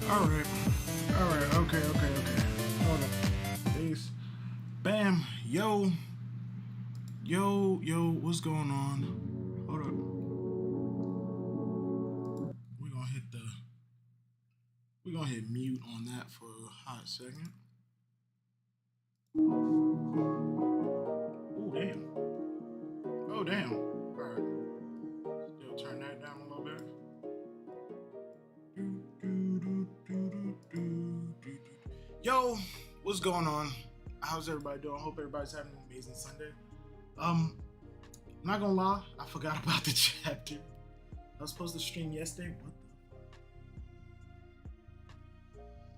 Alright. Alright, okay. Hold up. Peace. Bam. Yo, what's going on? Hold up. We're gonna hit mute on that for a hot second. Oh damn. Oh damn. Alright. Still turn that down a little bit. Yo, what's going on? How's everybody doing? Hope everybody's having an amazing Sunday. I'm not gonna lie, I forgot about the chapter. I was supposed to stream yesterday. What the?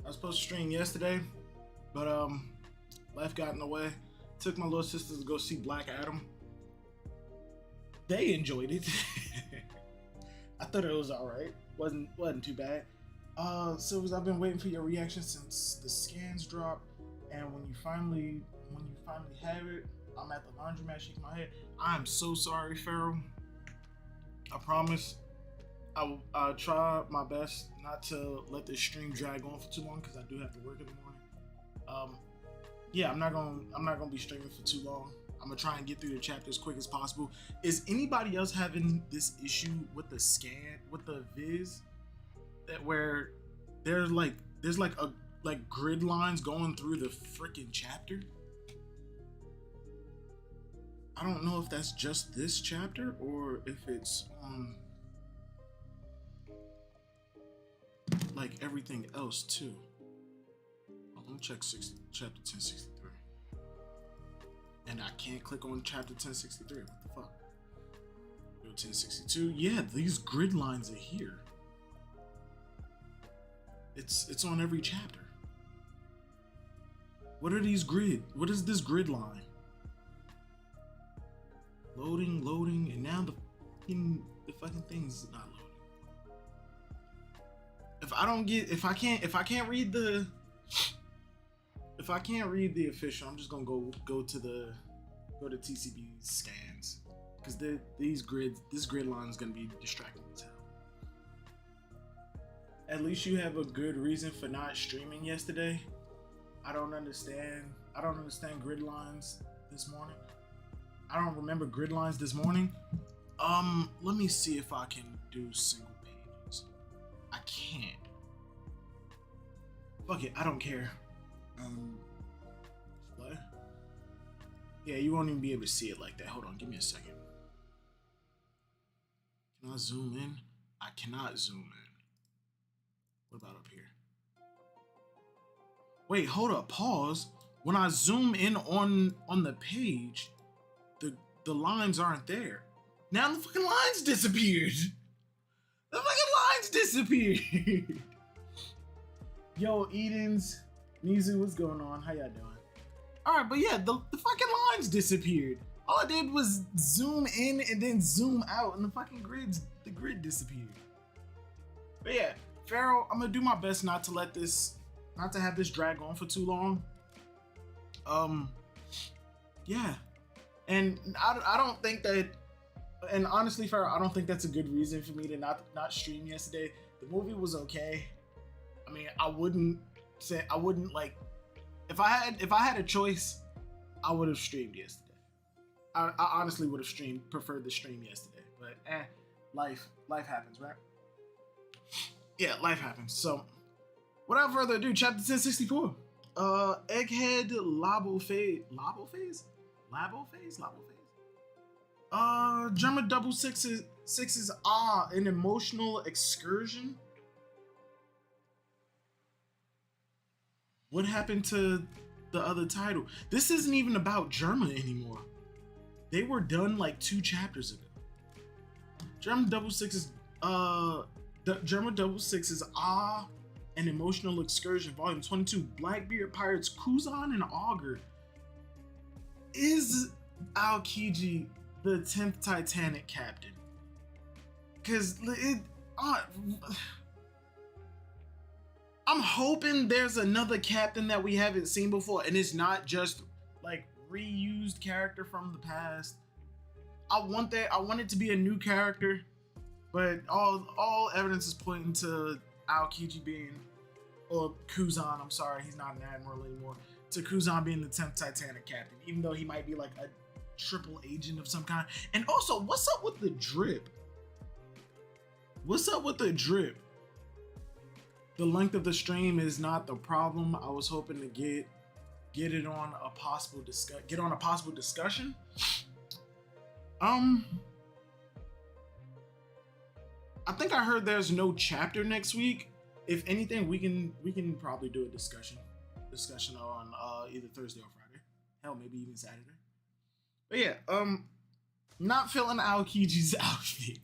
I was supposed to stream yesterday, but life got in the way. Took my little sisters to go see Black Adam. They enjoyed it. I thought it was alright. Wasn't too bad. Silvers, I've been waiting for your reaction since the scans dropped, and when you finally have it, I'm at the laundromat shaking my head. I'm so sorry, Pharaoh. I promise I'll try my best not to let this stream drag on for too long because I do have to work in the morning. Yeah, I'm not gonna be streaming for too long. I'm gonna try and get through the chapter as quick as possible. Is anybody else having this issue with the scan, with the viz, that where there's like grid lines going through the freaking chapter? I don't know if that's just this chapter or if it's like everything else too. Oh, let me check chapter 1063. And I can't click on chapter 1063. What the fuck? Go 1062. Yeah, these grid lines are here. It's on every chapter. What are these grid? What is this grid line? Loading, and now the fucking thing's not loading. If I can't read the official, I'm just gonna go to TCB scans, because this grid line is gonna be distracting as hell. At least you have a good reason for not streaming yesterday. I don't understand grid lines this morning. I don't remember grid lines this morning. Let me see if I can do single pages. I can't. Fuck it, I don't care. What? Yeah, you won't even be able to see it like that. Hold on, give me a second. Can I zoom in? I cannot zoom in. What about up here? Wait, hold up, pause. When I zoom in on the page, the lines aren't there. Now the fucking lines disappeared. The fucking lines disappeared. Yo, Edens, Mizu, what's going on? How y'all doing? Alright, but yeah, the fucking lines disappeared. All I did was zoom in and then zoom out, and the grid disappeared. But yeah, Pharaoh, I'm gonna do my best not to have this drag on for too long. Yeah. And I don't think that, and honestly, Pharaoh, I don't think that's a good reason for me to not stream yesterday. The movie was okay. I mean, I wouldn't like, if I had a choice, I would have streamed yesterday. I honestly would have preferred the stream yesterday, but life happens, right? Yeah, life happens. So, without further ado, chapter 1064. Egghead Labo phase. German double sixes an emotional excursion. What happened to the other title? This isn't even about German anymore. They were done like 2 chapters ago. German double sixes an emotional excursion, volume 22. Blackbeard pirates Kuzan and Augur. Is Aokiji the 10th Titanic captain? Because I'm hoping there's another captain that we haven't seen before, and it's not just like reused character from the past. I want it to be a new character, but all evidence is pointing to Aokiji being or Kuzan, I'm sorry, he's not an admiral anymore, to Kuzan being the 10th Titanic captain, even though he might be like a triple agent of some kind. And also, what's up with the drip? What's up with the drip? The length of the stream is not the problem. I was hoping to get it on a possible discussion. I think I heard there's no chapter next week. If anything, we can probably do a discussion on either Thursday or Friday. Hell, maybe even Saturday. But yeah, not feeling Aokiji's outfit.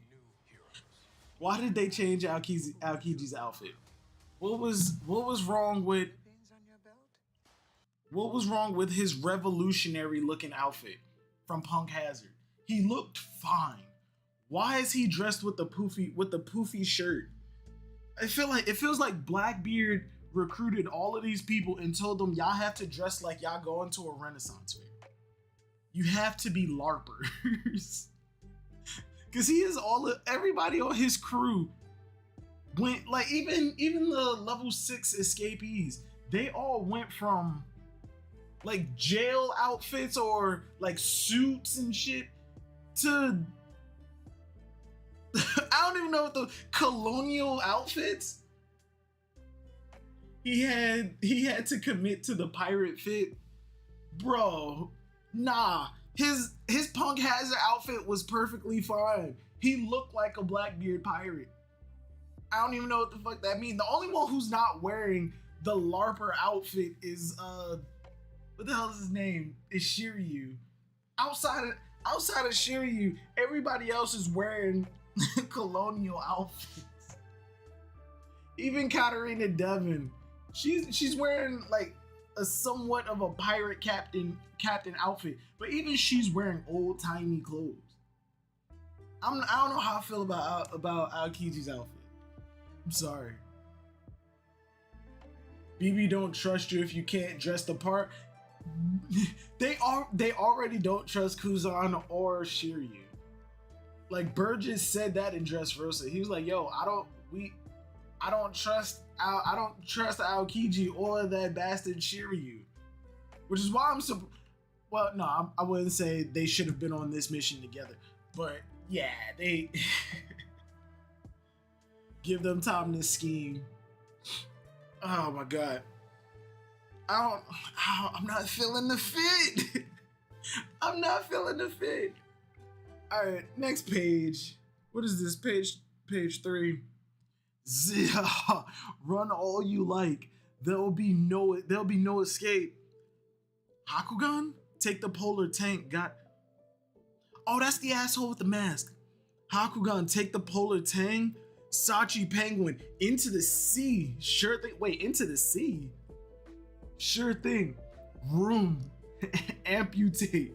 Why did they change Aokiji's outfit? What was wrong with his revolutionary looking outfit from Punk Hazard? He looked fine. Why is he dressed with the poofy shirt? It feels like Blackbeard recruited all of these people and told them, y'all have to dress like y'all going to a Renaissance fair. You have to be LARPers. Cause everybody on his crew went, like, even the level 6 escapees, they all went from like jail outfits or like suits and shit to I don't even know what the colonial outfits. He had to commit to the pirate fit. Bro, nah. His Punk Hazard outfit was perfectly fine. He looked like a Blackbeard pirate. I don't even know what the fuck that means. The only one who's not wearing the LARPer outfit is what the hell is his name? Is Shiryu. Outside of Shiryu, everybody else is wearing colonial outfits. Even Katarina Devon, she's wearing like a somewhat of a pirate captain outfit, but even she's wearing old timey clothes. I don't know how I feel about Aokiji's outfit. I'm sorry. BB don't trust you if you can't dress the part. They already don't trust Kuzan or Shiryu. Like Burgess said that in Dressrosa. He was like, "Yo, I don't trust Aokiji or that bastard Shiryu," which is why well, no, I wouldn't say they should have been on this mission together, but yeah, they give them time to scheme. Oh my god. I'm not feeling the fit. I'm not feeling the fit. All right, next page. What is this page? Page 3. Run all you like. There'll be no escape. Hakugan, take the polar tank. Oh, that's the asshole with the mask. Hakugan, take the polar tank. Sachi Penguin, into the sea. Sure thing. Wait, into the sea. Sure thing. Room. Amputate.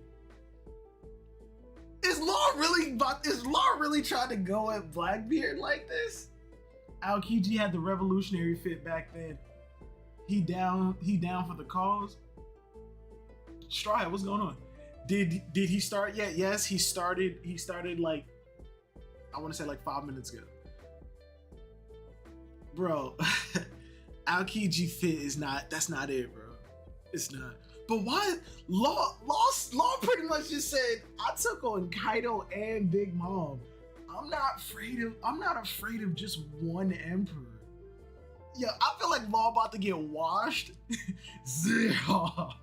Is Law really trying to go at Blackbeard like this? Aokiji had the revolutionary fit back then. He down for the cause. Stride, what's going on? Did he start yet? Yes, he started like, I want to say like 5 minutes ago. Bro, Aokiji fit that's not it, bro. It's not. But why? Law pretty much just said, I took on Kaido and Big Mom. I'm not afraid of just one emperor. Yeah, I feel like Law about to get washed. Zero.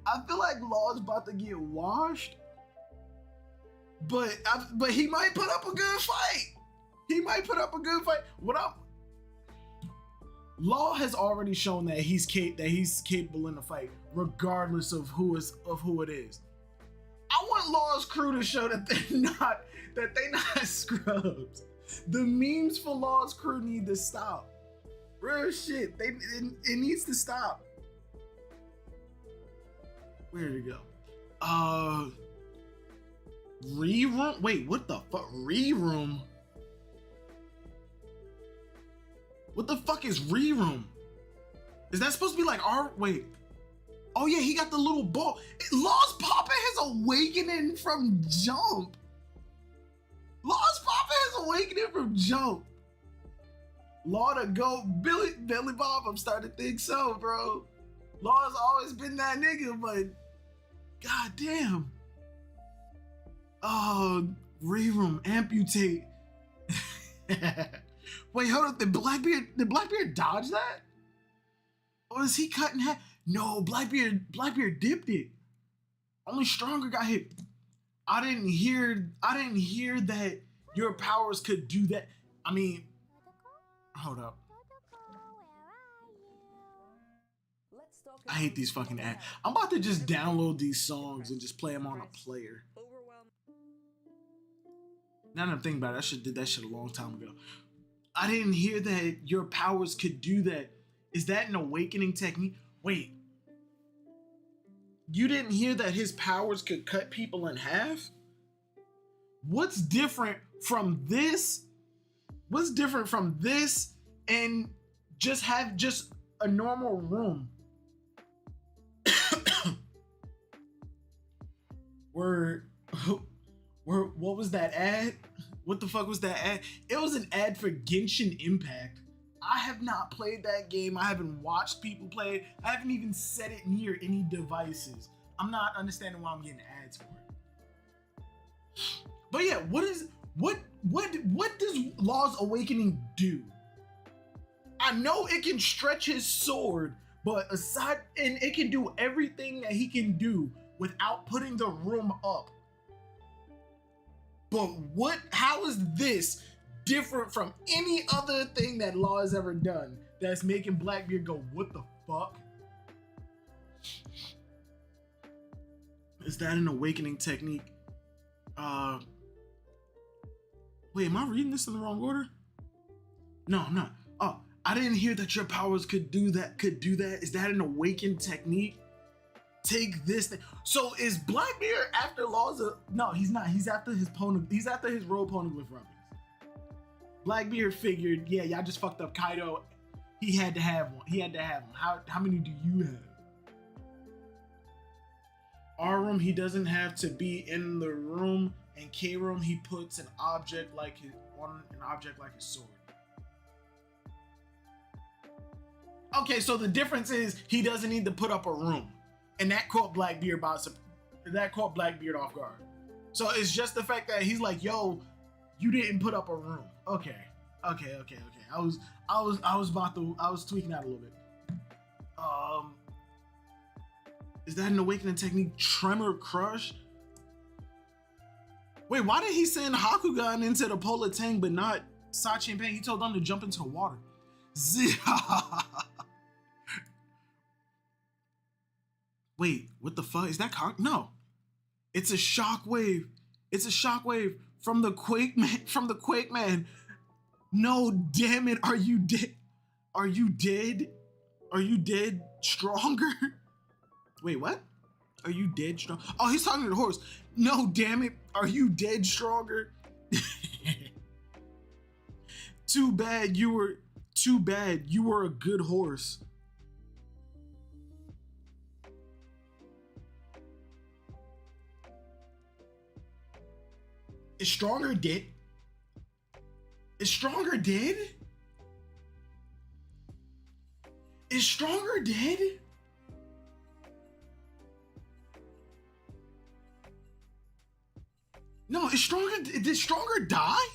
I feel like Law's about to get washed. But he might put up a good fight. Law has already shown that he's capable in the fight, regardless of who it is. I want Law's crew to show that they're not scrubs. The memes for Law's crew need to stop. Real shit. It needs to stop. Where did it go? Re-room? Wait, what the fuck? Re-room? What the fuck is re-room? Is that supposed to be like wait. Oh yeah, he got the little ball. Law's Papa has awakening from Jump. Law's Papa has awakening from Jump. Law to go Billy Bob. I'm starting to think so, bro. Law's always been that nigga, but god damn. Oh, Rerum, amputate. Wait, hold up. Did Blackbeard dodge that? Or is he cut in half? No, Blackbeard dipped it. Only Stronger got hit. I didn't hear that your powers could do that. I mean, hold up. I hate these fucking ads. I'm about to just download these songs and just play them on a player. Now that I'm thinking about it, I should have did that shit a long time ago. I didn't hear that your powers could do that. Is that an awakening technique? Wait. You didn't hear that his powers could cut people in half? What's different from this? What's different from this and just have just a normal room? What was that ad? What the fuck was that ad? It was an ad for Genshin Impact. I have not played that game. I haven't watched people play it. I haven't even set it near any devices. I'm not understanding why I'm getting ads for it. But yeah, what does Law's Awakening do? I know it can stretch his sword, but and it can do everything that he can do without putting the room up. But how is this different from any other thing that Law has ever done that's making Blackbeard go, what the fuck? Is that an awakening technique? Wait, am I reading this in the wrong order? No, I'm not. Oh, I didn't hear that your powers could do that. Is that an awakened technique? Take this thing. So is Blackbeard after Law's no, he's not. He's after his road poneglyph rubbings. Blackbeard figured, yeah, y'all just fucked up Kaido. He had to have one. How many do you have? R room, he doesn't have to be in the room, and K room, he puts an object like his sword. Okay, so the difference is he doesn't need to put up a room, and that caught Blackbeard off guard. So it's just the fact that he's like, yo, you didn't put up a room. Okay. I was tweaking out a little bit. Is that an awakening technique? Tremor Crush? Wait, why did he send Hakugan into the Polar Tank but not Sachi and Pain? He told them to jump into the water. Wait, what the fuck? Is that No. It's a shockwave. It's a shockwave from the Quake Man. No, damn it. Are you dead? Are you dead? Are you dead? Stronger? Wait, what? Are you dead strong? Oh, he's talking to the horse. No, damn it. Are you dead stronger? Too bad you were a good horse. Is Stronger dead? Is Stronger dead? Is Stronger dead? No, did Stronger die?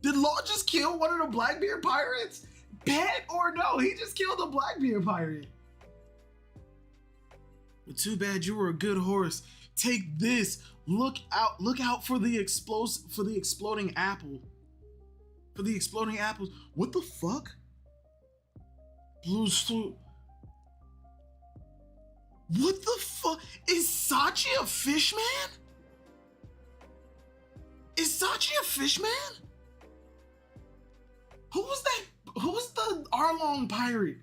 Did Law just kill one of the Blackbeard pirates? Bet or no, he just killed a Blackbeard pirate. But too bad you were a good horse. Take this. Look out for the exploding apple. For the exploding apples. What the fuck? What the fuck? Is Sachi a fish man? Is Sachi a fish man? Who was that? Who was the Arlong pirate?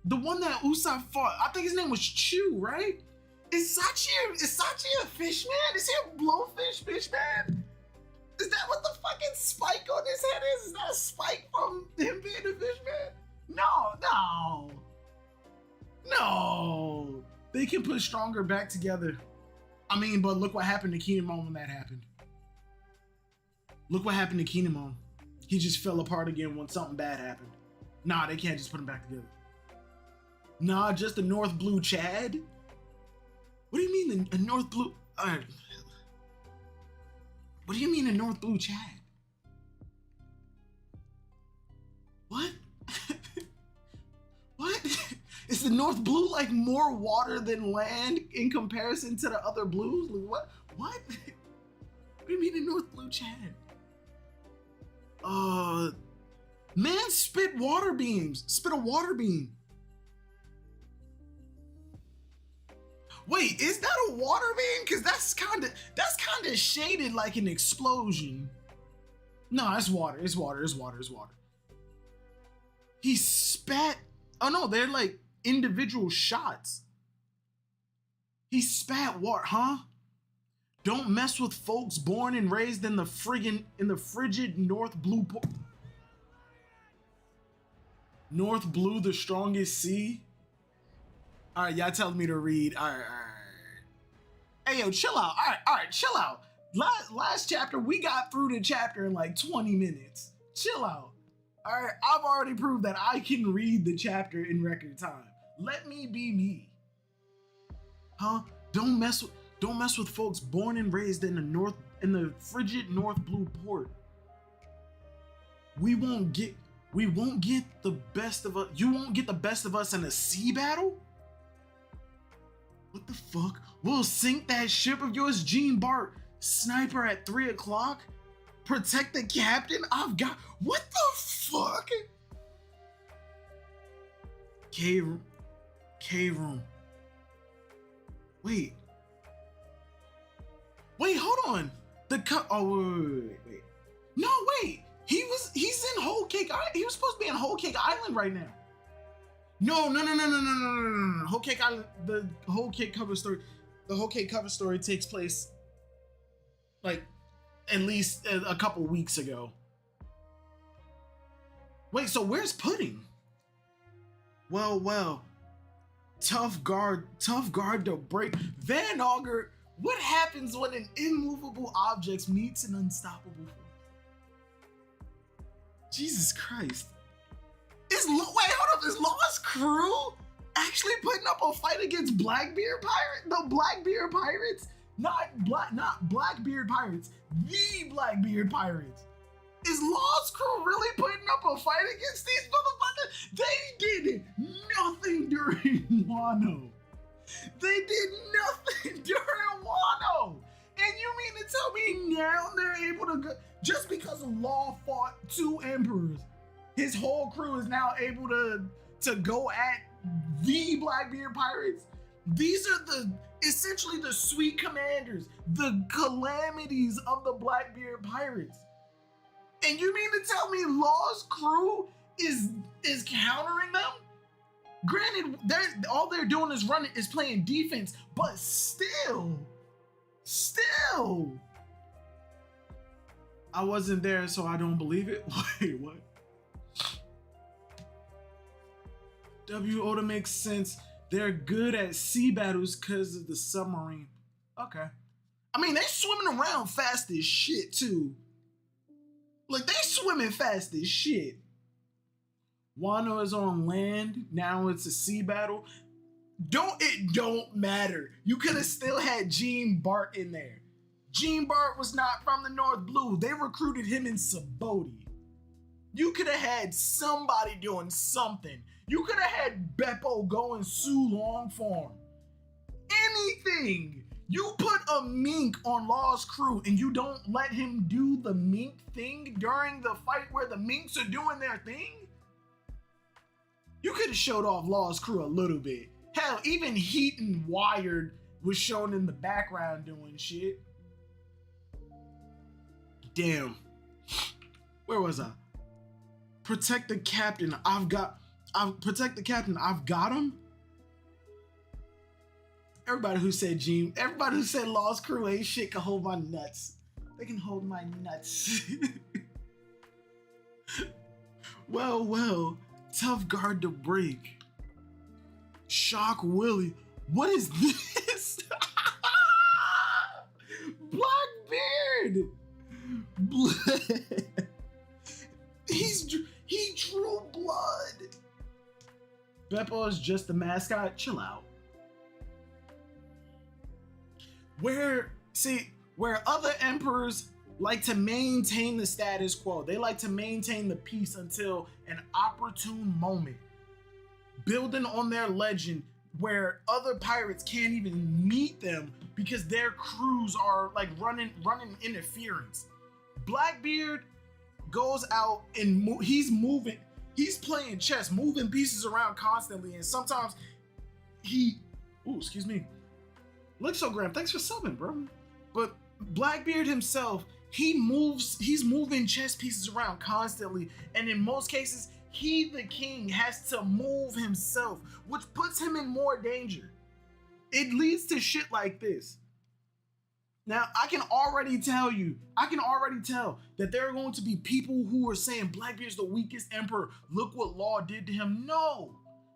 The one that Usopp fought. I think his name was Chu, right? Is Sachi a fish man? Is he a blowfish fish man? Is that what the fucking spike on his head is? Is that a spike from him being a fish man? No. They can put Stronger back together. I mean, but look what happened to Kinemon when that happened. Look what happened to Kinemon. He just fell apart again when something bad happened. Nah, they can't just put them back together. Nah, just the North Blue Chad? What do you mean the North Blue? What do you mean the North Blue Chad? What? What? Is the North Blue like more water than land in comparison to the other blues? Like, what? What? What do you mean the North Blue Chad? Man spit water beams. Spit a water beam. Wait, is that a water beam? Cause that's kinda shaded like an explosion. No, it's water. It's water. It's water. It's water. He spat. Oh no, they're like individual shots. He spat water, huh? Don't mess with folks born and raised in the frigid North Blue. North Blue, the strongest sea. All right, y'all telling me to read. All right. Hey, yo, chill out. All right, chill out. Last chapter, we got through the chapter in like 20 minutes. Chill out. All right, I've already proved that I can read the chapter in record time. Let me be me. Huh? Don't mess with folks born and raised in the frigid North Blue port. We won't get the best of us. You won't get the best of us in a sea battle? What the fuck? We'll sink that ship of yours, Gene Bart. Sniper at 3 o'clock? Protect the captain? What the fuck? K-room. Wait, hold on. Wait. No, wait. He's in Whole Cake Island. He was supposed to be in Whole Cake Island right now. No. Whole Cake Island, the Whole Cake cover story takes place like at least a couple weeks ago. Wait, so where's Pudding? Well. Tough guard to break. Van Augur, what happens when an immovable object meets an unstoppable force? Jesus Christ. Is Lost Crew actually putting up a fight against Blackbeard Pirates? The Blackbeard Pirates? Not Blackbeard Pirates. The Blackbeard Pirates. Is Lost Crew really putting up a fight against these motherfuckers? They did nothing during Wano. They did nothing during Wano. And you mean to tell me now they're able to go, just because Law fought 2 emperors, his whole crew is now able to go at the Blackbeard Pirates? These are essentially the sweet commanders, the calamities of the Blackbeard Pirates. And you mean to tell me Law's crew is countering them? Granted, all they're doing is playing defense, but still. I wasn't there, so I don't believe it. Wait, what? Oda makes sense. They're good at sea battles because of the submarine. Okay. I mean, they swimming around fast as shit, too. Like, they swimming fast as shit. Wano is on land. Now it's a sea battle. It don't matter. You could have still had Gene Bart in there. Gene Bart was not from the North Blue. They recruited him in Sabaody. You could have had somebody doing something. You could have had Beppo going Su Long form. Anything. You put a mink on Law's crew and you don't let him do the mink thing during the fight where the minks are doing their thing? You could have showed off Law's crew a little bit. Hell, even Heat and Wired was shown in the background doing shit. Damn. Where was I? Protect the captain. Protect the captain. I've got him. Everybody who said Law's crew ain't shit can hold my nuts. They can hold my nuts. Well, tough guard to break. Shock Willie. What is this? Blackbeard. He drew blood. Beppo is just the mascot. Chill out. Where other emperors like to maintain the status quo. They like to maintain the peace until an opportune moment, building on their legend where other pirates can't even meet them because their crews are like running interference. Blackbeard goes out and he's playing chess, moving pieces around constantly, and sometimes excuse me. Lixogram, thanks for subbing, bro. But Blackbeard himself, he's moving chess pieces around constantly, and in most cases, he, the king, has to move himself, which puts him in more danger. It leads to shit like this. Now, I can already tell that there are going to be people who are saying Blackbeard's the weakest emperor. Look what Law did to him. No,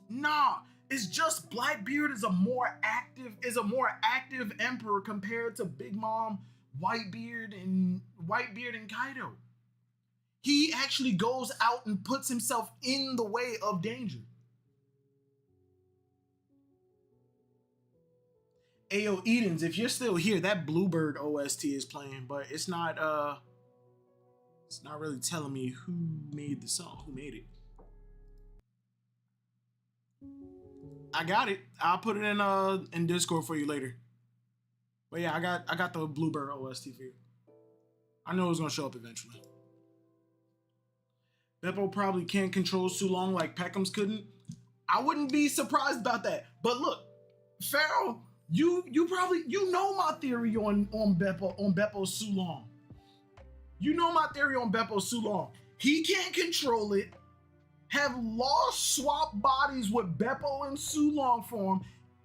nah. It's just Blackbeard is a more active emperor compared to Big Mom, Whitebeard, and Kaido. He actually goes out and puts himself in the way of danger. Ayo, Edens, if you're still here, that Bluebird OST is playing, but it's not really telling me who made the song, who made it. I got it. I'll put it in Discord for you later. But yeah, I got the Bluebird OST for you. I know it was gonna show up eventually. Beppo probably can't control Sulong like Peckham's couldn't. I wouldn't be surprised about that. But look, Pharaoh, you know my theory on Beppo Sulong. You know my theory on Beppo Sulong. He can't control it. Have Law swap bodies with Beppo and Sulong form,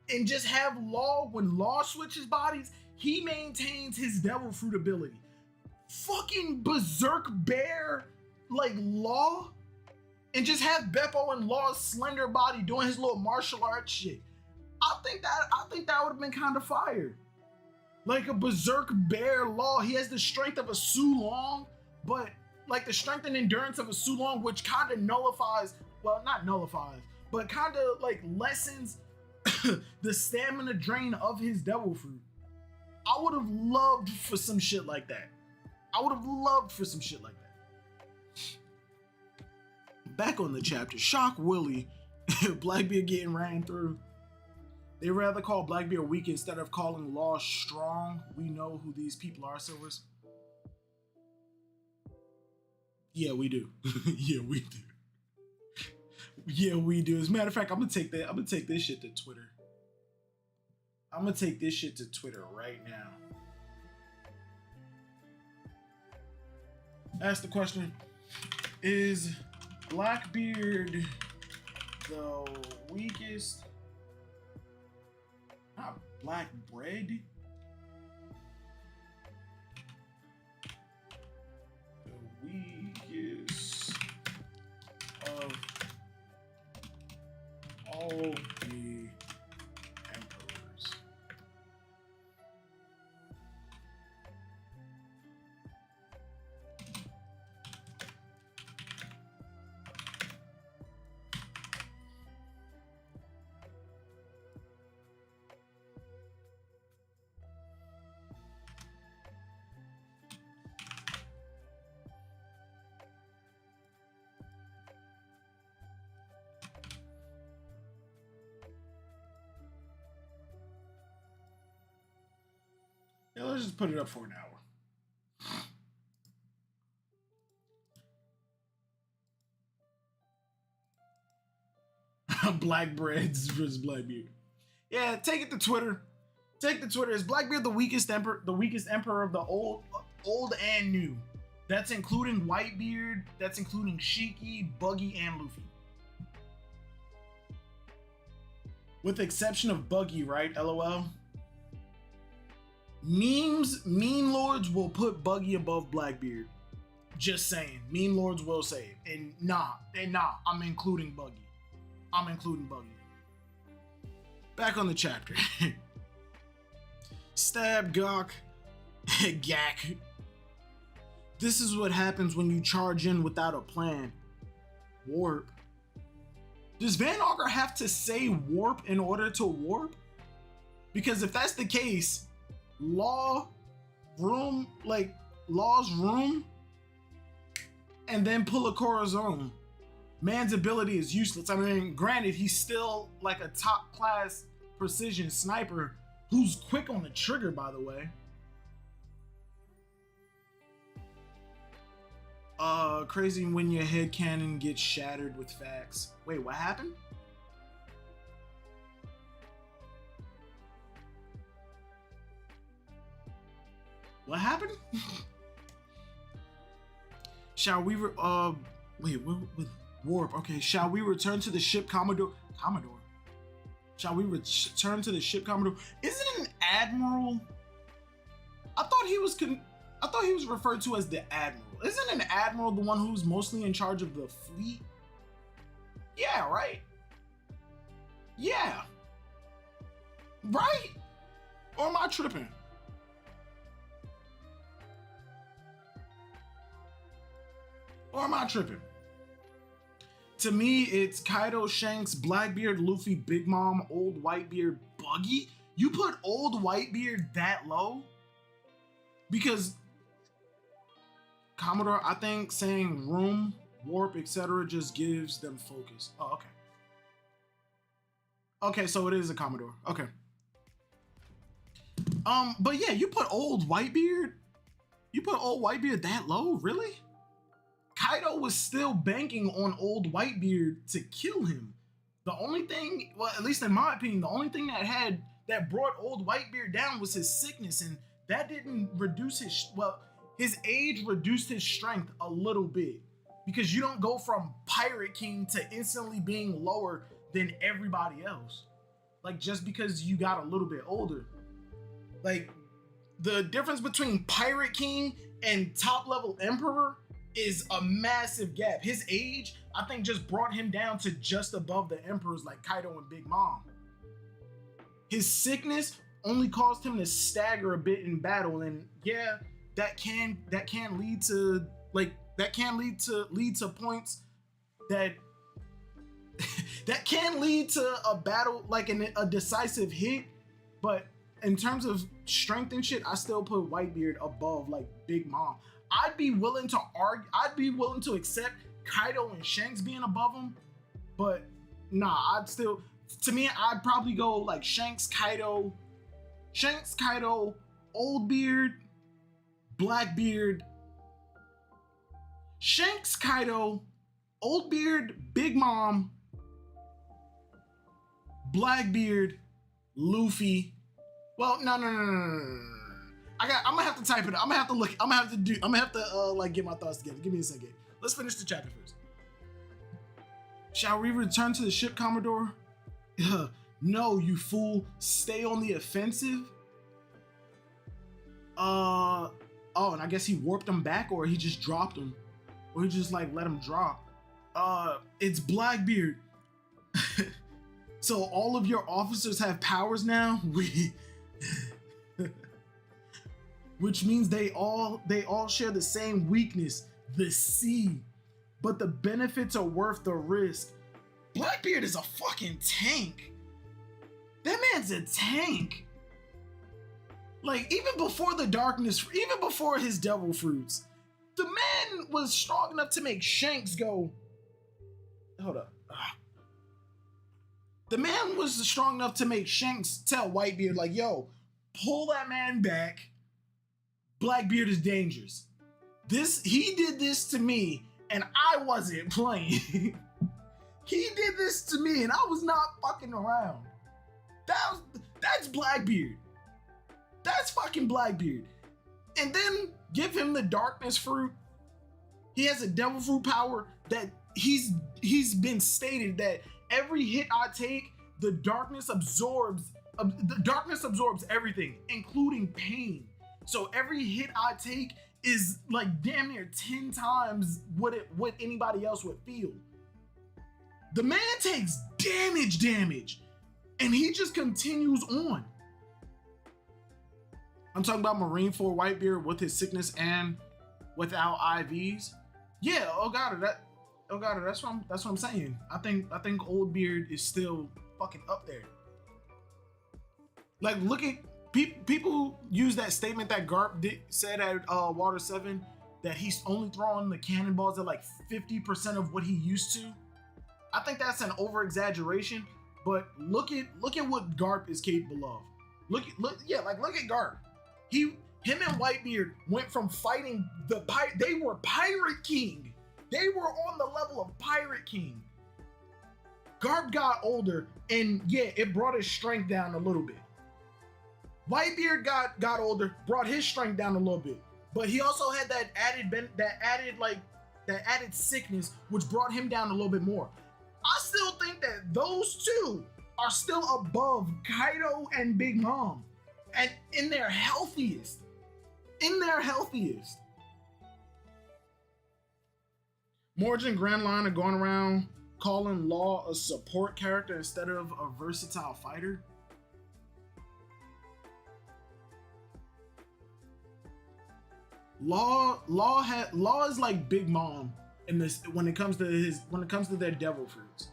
and just have Law, when Law switches bodies, he maintains his Devil Fruit ability. Fucking Berserk Bear like Law, and just have Beppo and Law's slender body doing his little martial arts shit. I think that would have been kind of fire. Like a Berserk Bear Law. He has the strength of a Sulong, but like the strength and endurance of a Sulong, which kind of but kind of like lessens the stamina drain of his Devil Fruit. I would have loved for some shit like that. Back on the chapter, Shock Willie, Blackbeard getting ran through. They rather call Blackbeard weak instead of calling Law strong. We know who these people are, Silvers. Yeah, we do. Yeah, we do. Yeah, we do. As a matter of fact, I'm gonna take this shit to Twitter. I'm gonna take this shit to Twitter right now. Ask the question: is Blackbeard the weakest? Not black bread. The weakest of all the emperors. Yeah, let's just put it up for an hour. Blackbreads versus Blackbeard. Yeah, take it to Twitter. Take the Twitter. Is Blackbeard the weakest emperor of the old and new? That's including Whitebeard. That's including Shiki, Buggy, and Luffy. With the exception of Buggy, right? LOL. Meme lords will put Buggy above Blackbeard. Just saying. Meme lords will say it. And nah, I'm including Buggy. Back on the chapter. Stab Gawk. Gak. This is what happens when you charge in without a plan. Warp. Does Van Auger have to say warp in order to warp? Because if that's the case, Law's room, and then pull a Corazon. Man's ability is useless. I mean, granted, he's still like a top class precision sniper who's quick on the trigger, by the way. Crazy when your head cannon gets shattered with facts. Wait, what happened? What happened? Shall we wait, with warp. Okay, shall we return to the ship Commodore? Shall we return to the ship Commodore? Isn't it an admiral? I thought he was referred to as the admiral. Isn't an admiral the one who's mostly in charge of the fleet? Yeah, right? Yeah. Right? Or am I tripping? To me, it's Kaido, Shanks, Blackbeard, Luffy, Big Mom, Old Whitebeard, Buggy. You put Old Whitebeard that low? Because Commodore, I think saying room, warp, etc. just gives them focus. Oh, okay. Okay, so it is a Commodore. Okay. But yeah, you put Old Whitebeard? You put Old Whitebeard that low? Really? Kaido was still banking on Old Whitebeard to kill him. The only thing, well, at least in my opinion, the only thing that brought Old Whitebeard down was his sickness, and that didn't reduce his age reduced his strength a little bit, because you don't go from Pirate King to instantly being lower than everybody else. Like, just because you got a little bit older. Like, the difference between Pirate King and top level Emperor is a massive gap. His age, I think, just brought him down to just above the Emperors like Kaido and Big Mom. His sickness only caused him to stagger a bit in battle, and yeah, that can lead to points that that can lead to a battle, like a decisive hit. But in terms of strength and shit, I still put Whitebeard above like Big Mom. I'd be willing to accept Kaido and Shanks being above him, but nah, I'd probably go like Shanks, Kaido, Oldbeard, Blackbeard, Shanks, Kaido, Oldbeard, Big Mom, Blackbeard, Luffy. Well, no. I'm gonna have to type it. I'm gonna have to look. I'm gonna have to get my thoughts together. Give me a second. Let's finish the chapter first. Shall we return to the ship, Commodore? No, you fool. Stay on the offensive. Oh, and I guess he warped him back, or he just dropped him, or he just like let him drop. It's Blackbeard. So all of your officers have powers now. Which means they all share the same weakness, the sea. But the benefits are worth the risk. Blackbeard is a fucking tank. That man's a tank. Like, even before the darkness, even before his devil fruits, the man was strong enough to make Shanks go. Hold up. The man was strong enough to make Shanks tell Whitebeard, like, yo, pull that man back. Blackbeard is dangerous. He did this to me, and I wasn't playing. He did this to me, and I was not fucking around. That's Blackbeard. That's fucking Blackbeard. And then give him the darkness fruit. He has a devil fruit power that he's been stated that every hit I take, the darkness absorbs everything, including pain. So every hit I take is like damn near 10 times what anybody else would feel. The man takes damage, and he just continues on. I'm talking about Marineford Whitebeard with his sickness and without IVs. Yeah, oh god, Elgato, that's what I'm saying. I think Old Beard is still fucking up there. Like, look at people use that statement that Garp said at Water 7 that he's only throwing the cannonballs at like 50% of what he used to. I think that's an over exaggeration, but look at what Garp is capable of. Look at Garp. Him and Whitebeard went from fighting they were Pirate King. They were on the level of Pirate King. Garp got older, and yeah, it brought his strength down a little bit. Whitebeard got older, brought his strength down a little bit, but he also had that added sickness, which brought him down a little bit more. I still think that those two are still above Kaido and Big Mom, and in their healthiest. Morgan and Grand Line are going around calling Law a support character instead of a versatile fighter. Law is like Big Mom in this when it comes to their devil fruits.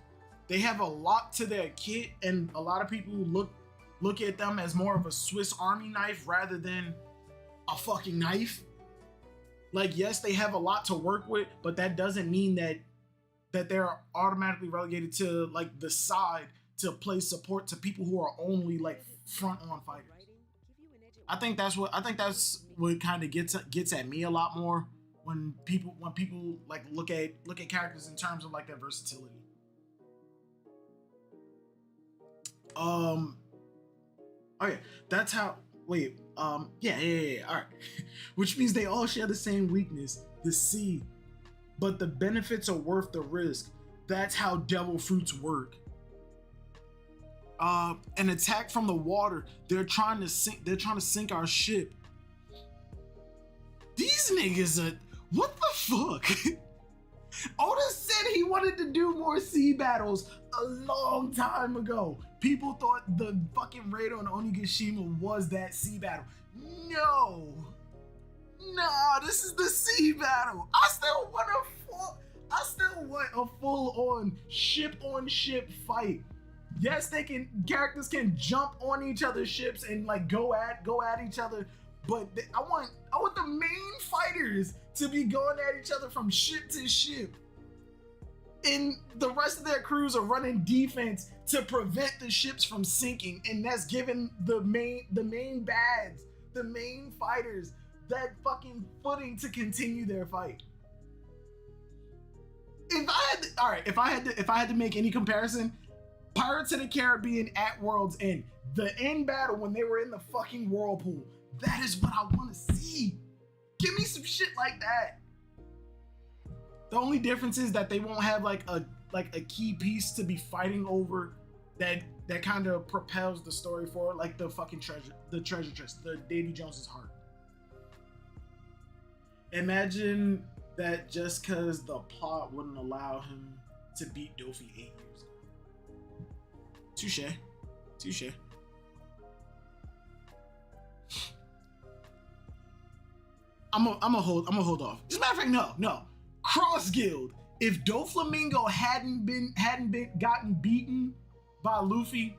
They have a lot to their kit, and a lot of people look at them as more of a Swiss Army knife rather than a fucking knife. Like, yes, they have a lot to work with, but that doesn't mean that they're automatically relegated to like the side to play support to people who are only like front on fighters. I think that's what kind of gets at me a lot more when people like look at characters in terms of like their versatility. Okay, that's how. Wait, yeah. All right, which means they all share the same weakness, the sea, but the benefits are worth the risk. That's how devil fruits work. An attack from the water. They're trying to sink our ship. These niggas are what the fuck? Oda said he wanted to do more sea battles a long time ago. People thought the fucking raid on Onigashima was that sea battle. No, this is the sea battle. I still want a full-on ship fight. Yes, characters can jump on each other's ships and like go at each other, but I want the main fighters to be going at each other from ship to ship, and the rest of their crews are running defense to prevent the ships from sinking, and that's giving the main bads, the main fighters, that fucking footing to continue their fight. If I had to make any comparison, Pirates of the Caribbean at World's End, the end battle when they were in the fucking whirlpool, that is what I want to see. Give me some shit like that. The only difference is that they won't have like a key piece to be fighting over that kind of propels the story forward, like the fucking treasure chest, the Davy Jones's heart. Imagine that just because the plot wouldn't allow him to beat Dofi 8 years ago. Touche. I'm gonna hold off. As a matter of fact, no. Cross Guild. If Doflamingo hadn't gotten beaten by Luffy,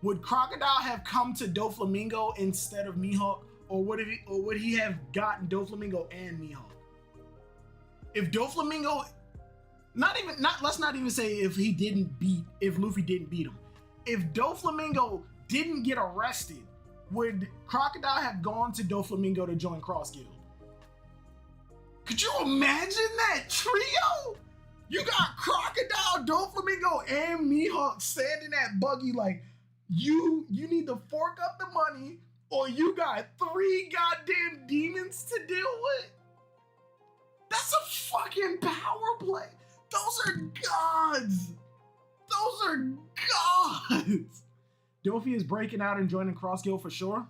would Crocodile have come to Doflamingo instead of Mihawk, or would he have gotten Doflamingo and Mihawk? If Doflamingo, let's not even say if Luffy didn't beat him. If Doflamingo didn't get arrested, would Crocodile have gone to Doflamingo to join Cross Guild? Could you imagine that trio? You got Crocodile, Doflamingo, and Mihawk standing at Buggy like, you need to fork up the money, or you got 3 goddamn demons to deal with. That's a fucking power play. Those are gods. Dofi is breaking out and joining Cross Guild for sure.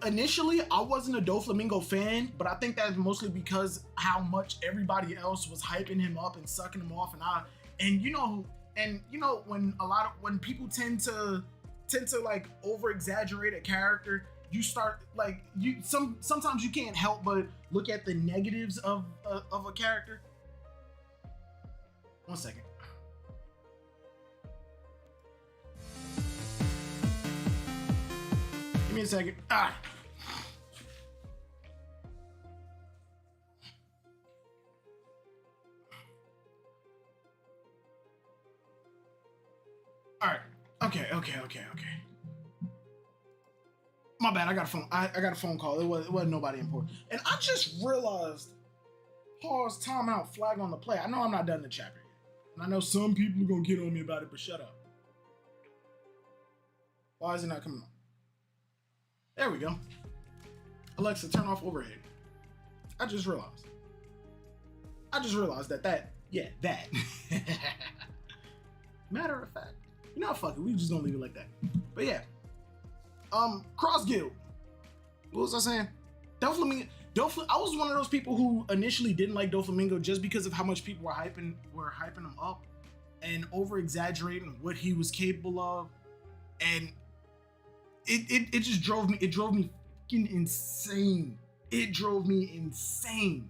Initially, I wasn't a Doflamingo fan, but I think that's mostly because how much everybody else was hyping him up and sucking him off, when people tend to like over exaggerate a character, you start like sometimes you can't help but look at the negatives of a character. 1 second. Give me a second. Ah. All right. Okay. My bad. I got a phone. I got a phone call. It wasn't nobody important. And I just realized. Pause. Timeout. Flag on the play. I know I'm not done the chapter yet, and I know some people are gonna get on me about it, but shut up. Why is it not coming on? There we go. Alexa, turn off overhead. I just realized that. Matter of fact. You know, fuck it. We just gonna leave it like that. But yeah. Cross Guild. What was I saying? Doflamingo. I was one of those people who initially didn't like Doflamingo just because of how much people were hyping him up and over exaggerating what he was capable of. And it just drove me fucking insane. It drove me insane.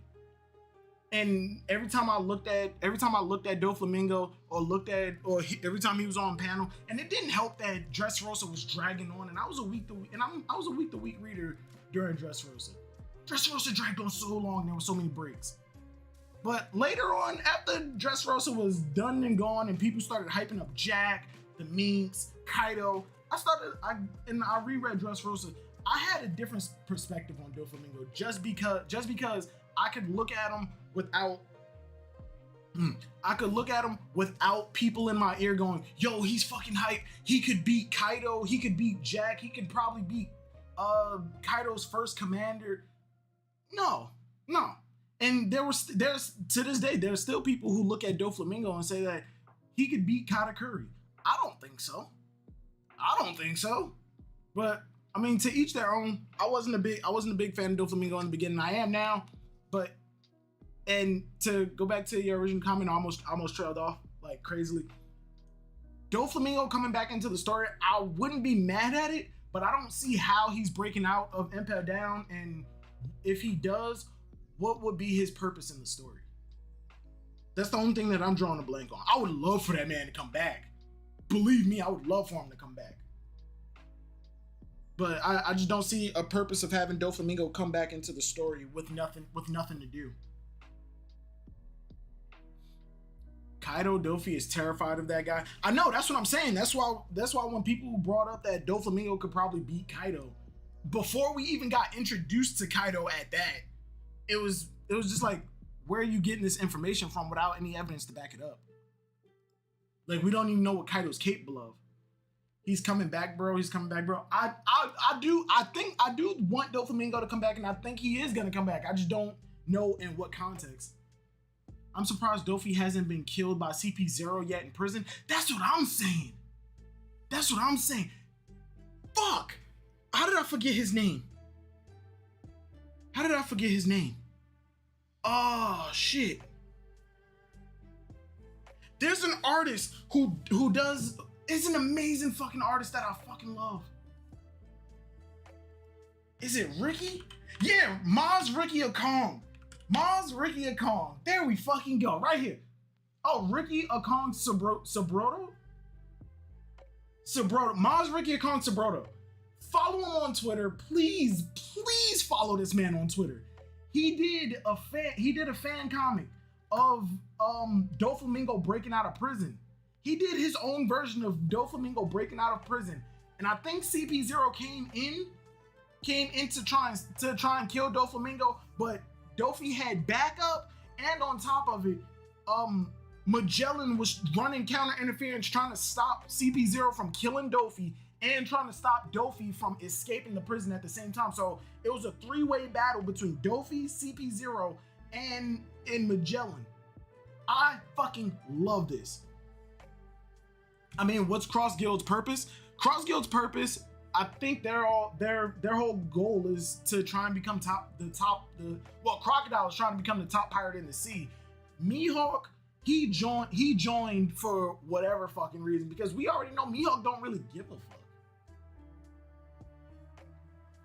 And every time I looked at Doflamingo every time he was on panel, and it didn't help that Dressrosa was dragging on, and I was a week to week reader during Dressrosa. Dressrosa dragged on so long, there were so many breaks. But later on, after Dressrosa was done and gone, and people started hyping up Jack, the Minx, Kaido, I reread Dressrosa. I had a different perspective on Doflamingo just because I could look at him without people in my ear going, yo, he's fucking hype. He could beat Kaido. He could beat Jack. He could probably beat Kaido's first commander. No. And there's to this day, there's still people who look at Doflamingo and say that he could beat Katakuri. I don't think so. But I mean, to each their own. I wasn't a big fan of Doflamingo in the beginning. I am now, but and to go back to your original comment, I almost trailed off like crazily. Doflamingo coming back into the story, I wouldn't be mad at it, but I don't see how he's breaking out of Impel Down, and if he does, what would be his purpose in the story? That's the only thing that I'm drawing a blank on. I would love for that man to come back. Believe me, I would love for him to come back. But I just don't see a purpose of having Doflamingo come back into the story with nothing to do. Kaido Dofi is terrified of that guy. I know, that's what I'm saying. That's why when people brought up that Doflamingo could probably beat Kaido, before we even got introduced to Kaido at that, it was just like, where are you getting this information from without any evidence to back it up? Like, we don't even know what Kaido's capable of. He's coming back, bro. I think I do want Doflamingo to come back, and I think he is gonna come back. I just don't know in what context. I'm surprised Dofi hasn't been killed by CP0 yet in prison. That's what I'm saying. Fuck! How did I forget his name? Oh, shit. There's an artist who is an amazing fucking artist that I fucking love. Is it Ricky? Yeah, Maz Ricky Akong. There we fucking go, right here. Oh, Ricky Akong Sabroto? Maz Ricky Akong Sabroto. Follow him on Twitter. Please follow this man on Twitter. He did a fan comic of Doflamingo breaking out of prison. He did his own version of Doflamingo breaking out of prison. And I think CP0 came in to try and kill Doflamingo, but Dofi had backup, and on top of it, Magellan was running counter interference, trying to stop CP0 from killing Dofi and trying to stop Dofi from escaping the prison at the same time. So it was a three-way battle between Dofi, CP0, and Magellan. I fucking love this. I mean, what's Cross Guild's purpose? Cross Guild's purpose, I think their whole goal is to try and become Crocodile is trying to become the top pirate in the sea. Mihawk, he joined for whatever fucking reason, because we already know Mihawk don't really give a fuck.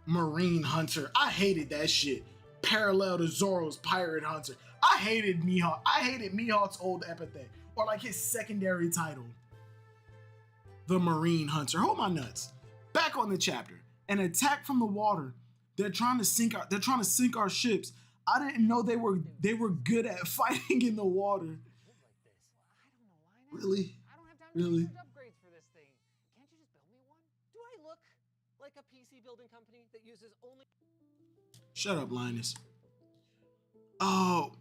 Marine Hunter. I hated that shit. Parallel to Zoro's Pirate Hunter. I hated Mihawk. I hated Mihawk's old epithet, or like his secondary title, the Marine Hunter. Hold my nuts. Back on the chapter. An attack from the water. They're trying to sink our ships. I didn't know they were good at fighting in the water. Really? I don't have time Really? to upgrades for this thing. Can't you just build me one? Do I look like a PC building company that uses only... Shut up, Linus. Oh,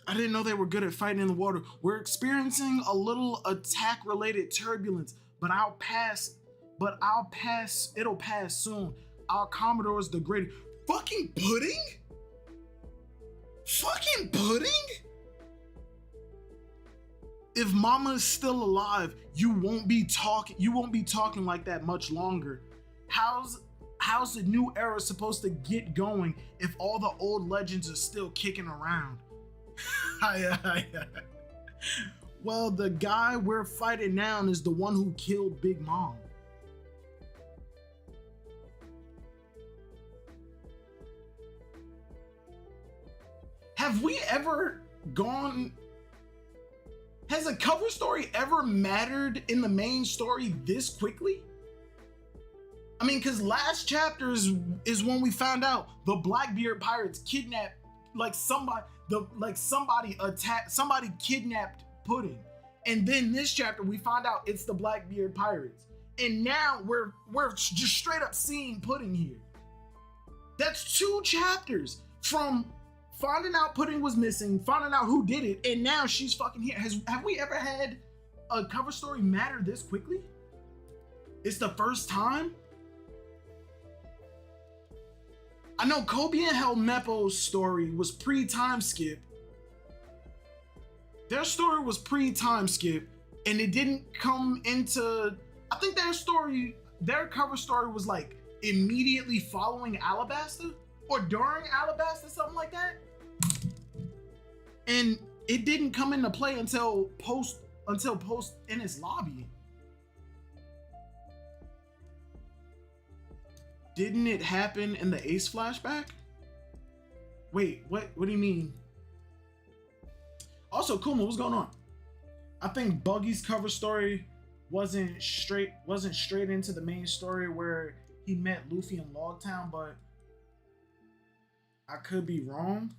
I didn't know they were good at fighting in the water. We're experiencing a little attack-related turbulence, but I'll pass. It'll pass soon. Our Commodore is the greatest. Fucking pudding? Fucking pudding? If Mama is still alive, you won't be talking like that much longer. How's the new era supposed to get going if all the old legends are still kicking around? Well, the guy we're fighting now is the one who killed Big Mom. Have we ever gone... Has a cover story ever mattered in the main story this quickly? I mean, because last chapter is when we found out the Blackbeard pirates kidnapped, somebody kidnapped Pudding. And then this chapter we find out it's the Blackbeard pirates. And now we're just straight up seeing Pudding here. That's 2 chapters from finding out Pudding was missing, finding out who did it, and now she's fucking here. Have we ever had a cover story matter this quickly? It's the first time? I know Kobe and Helmeppo's story was pre-time skip. Their story was pre-time skip, and it didn't come into... I think their cover story was like immediately following Alabasta, or during Alabasta, something like that. And it didn't come into play until post in his lobby. Didn't it happen in the Ace flashback? Wait, what do you mean? Also, Kuma, what's going on? I think Buggy's cover story wasn't straight into the main story where he met Luffy in Logtown, but I could be wrong.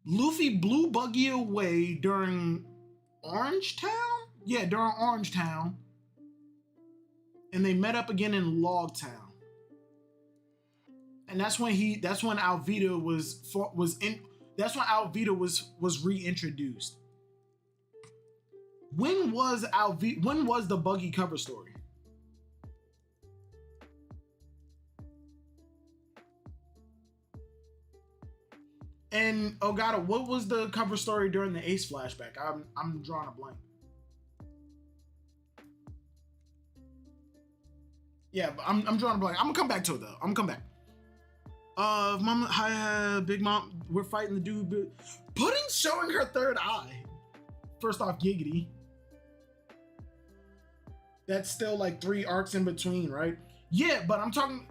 Luffy blew Buggy away during Orange Town? Yeah, during Orange Town. And they met up again in Logtown. And that's when Alvita was reintroduced. When was the Buggy cover story? And Ogata, what was the cover story during the Ace flashback? I'm drawing a blank. Yeah, but I'm drawing a blank. I'm gonna come back to it though. I'm gonna come back. Mama, hi, Big Mom. We're fighting the dude. Pudding's showing her third eye. First off, giggity. That's still like 3 arcs in between, right? Yeah, but I'm talking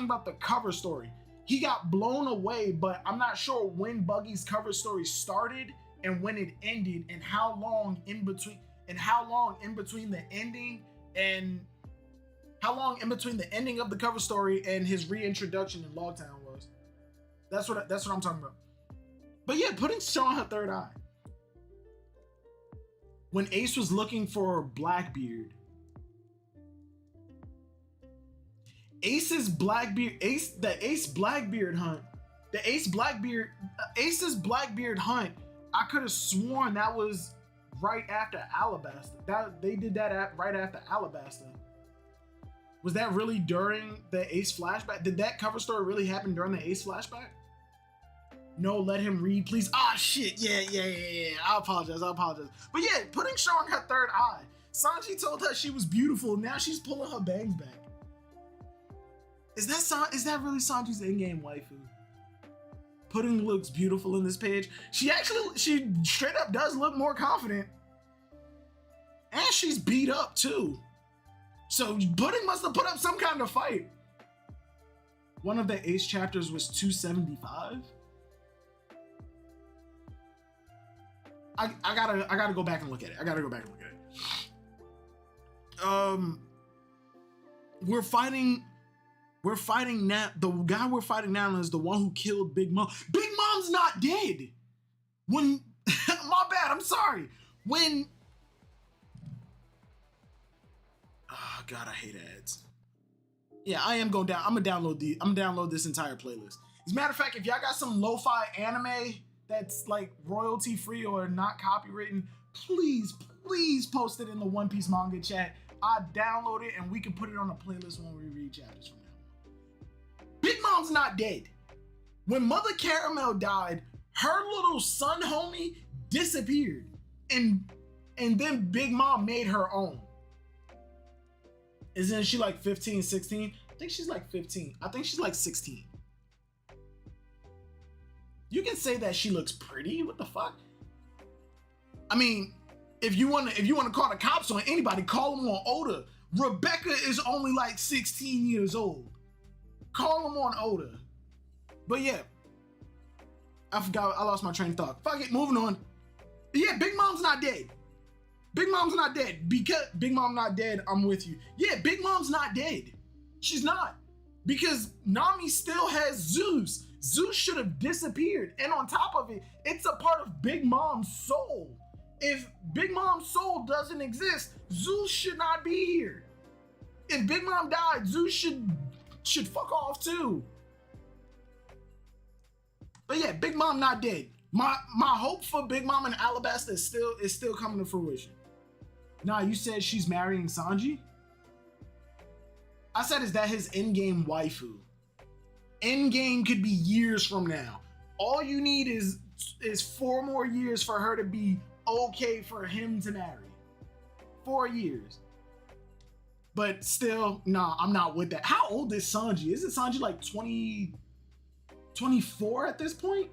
about the cover story. He got blown away, but I'm not sure when Buggy's cover story started and when it ended, and how long in between the ending of the cover story and his reintroduction in Logtown was. That's what I'm talking about. But yeah, Pudding's showing her third eye. When Ace was looking for Blackbeard, Ace's Blackbeard hunt, I could have sworn that was right after Alabasta. They did that right after Alabasta. Was that really during the Ace flashback? Did that cover story really happen during the Ace flashback? No, let him read, please. Ah, shit. Yeah. I apologize. But yeah, Pudding showing her third eye. Sanji told her she was beautiful. Now she's pulling her bangs back. Is that really Sanji's in-game waifu? Pudding looks beautiful in this page. She straight up does look more confident. And she's beat up too. So Pudding must have put up some kind of fight. One of the Ace chapters was 275. I gotta go back and look at it. We're fighting now. The guy we're fighting now is the one who killed Big Mom. Big Mom's not dead. When my bad, I'm sorry. When oh god, I hate ads. Yeah, I'm gonna download this entire playlist. As a matter of fact, if y'all got some lo-fi anime that's like royalty free or not copywritten, please post it in the One Piece manga chat. I download it and we can put it on a playlist when we read chapters from now on. Big Mom's not dead. When Mother Caramel died, her little son homie disappeared, and then Big Mom made her own. Isn't she like 15, 16? I think she's like 15. I think she's like 16. You can say that she looks pretty. What the fuck? I mean, if you want to call the cops on anybody, call them on Oda. Rebecca is only like 16 years old. Call them on Oda. But yeah, I forgot. I lost my train of thought. Fuck it. Moving on. Yeah, Big Mom's not dead. Big Mom's not dead. Because Big Mom not dead, I'm with you. Yeah, Big Mom's not dead. She's not. Because Nami still has Zeus. Zeus should have disappeared. And on top of it, it's a part of Big Mom's soul. If Big Mom's soul doesn't exist, Zeus should not be here. If Big Mom died, Zeus should fuck off too. But yeah, Big Mom not dead. My hope for Big Mom and Alabasta is still coming to fruition. Nah, you said she's marrying Sanji? I said, is that his endgame waifu? Endgame could be years from now. All you need is 4 more years for her to be okay for him to marry. 4 years. But still, nah, I'm not with that. How old is Sanji? Isn't Sanji like 24 at this point?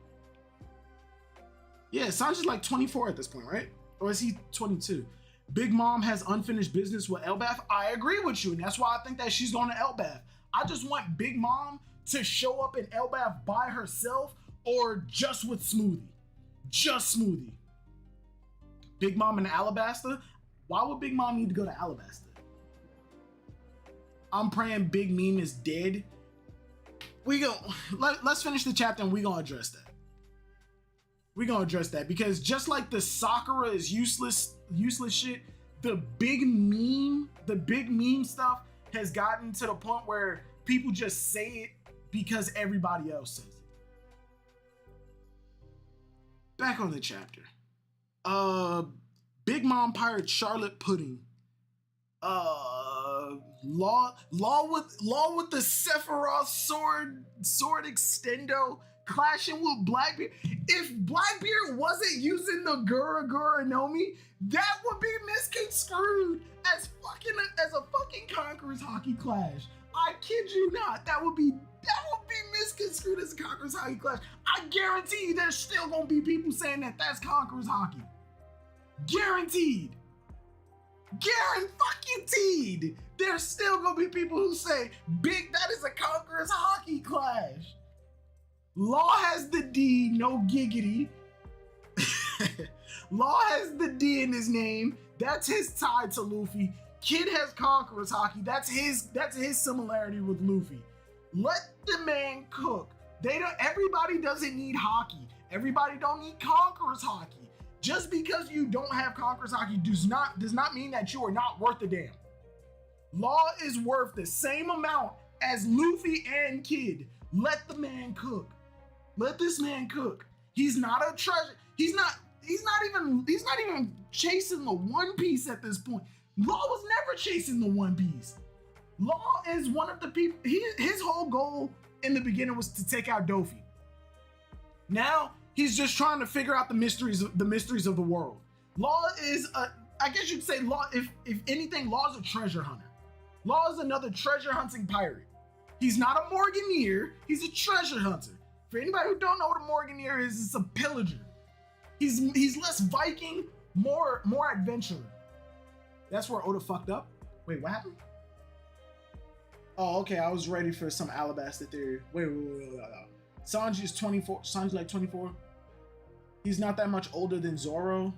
Yeah, Sanji's like 24 at this point, right? Or is he 22? Big Mom has unfinished business with Elbaf. I agree with you, and that's why I think that she's going to Elbaf. I just want Big Mom to show up in Elbaf by herself or just with Smoothie. Just Smoothie. Big Mom and Alabasta? Why would Big Mom need to go to Alabasta? I'm praying Big Meme is dead. Let's finish the chapter and we're going to address that. We're going to address that because just like the Sakura is useless shit, the big meme stuff has gotten to the point where people just say it because everybody else says it. Back on the chapter. Big Mom Pirate Charlotte Pudding. Law with the Sephiroth sword extendo clashing with Blackbeard. If Blackbeard wasn't using the Gura Gura Nomi, that would be misconstrued as a fucking Conqueror's Hockey clash. I kid you not. That would be misconstrued as a Conqueror's Hockey clash. I guarantee you there's still gonna be people saying that that's Conqueror's Hockey. Guaranteed. Guaranteed. There's still gonna be people who say, that is a Conqueror's Hockey clash. Law has the D, no giggity. Law has the D in his name. That's his tie to Luffy. Kid has Conqueror's Hockey. That's his similarity with Luffy. Let the man cook. Everybody doesn't need hockey. Everybody don't need Conqueror's Hockey. Just because you don't have Conqueror's Hockey does not mean that you are not worth a damn. Law is worth the same amount as Luffy and Kid. Let the man cook. Let this man cook. He's not a treasure. He's not even chasing the One Piece at this point. Law was never chasing the One Piece. Law is one of the people. His whole goal in the beginning was to take out Dofi. Now he's just trying to figure out the mysteries of the world. Law is I guess you'd say Law. If anything, Law is a treasure hunter. Law is another treasure hunting pirate. He's not a Morganeer. He's a treasure hunter. For anybody who don't know what a Morganeer is, it's a pillager. He's less Viking, more adventurer. That's where Oda fucked up. Wait, what happened? Oh, okay. I was ready for some Alabasta theory. Wait. Sanji is 24. Sanji like 24. He's not that much older than Zoro.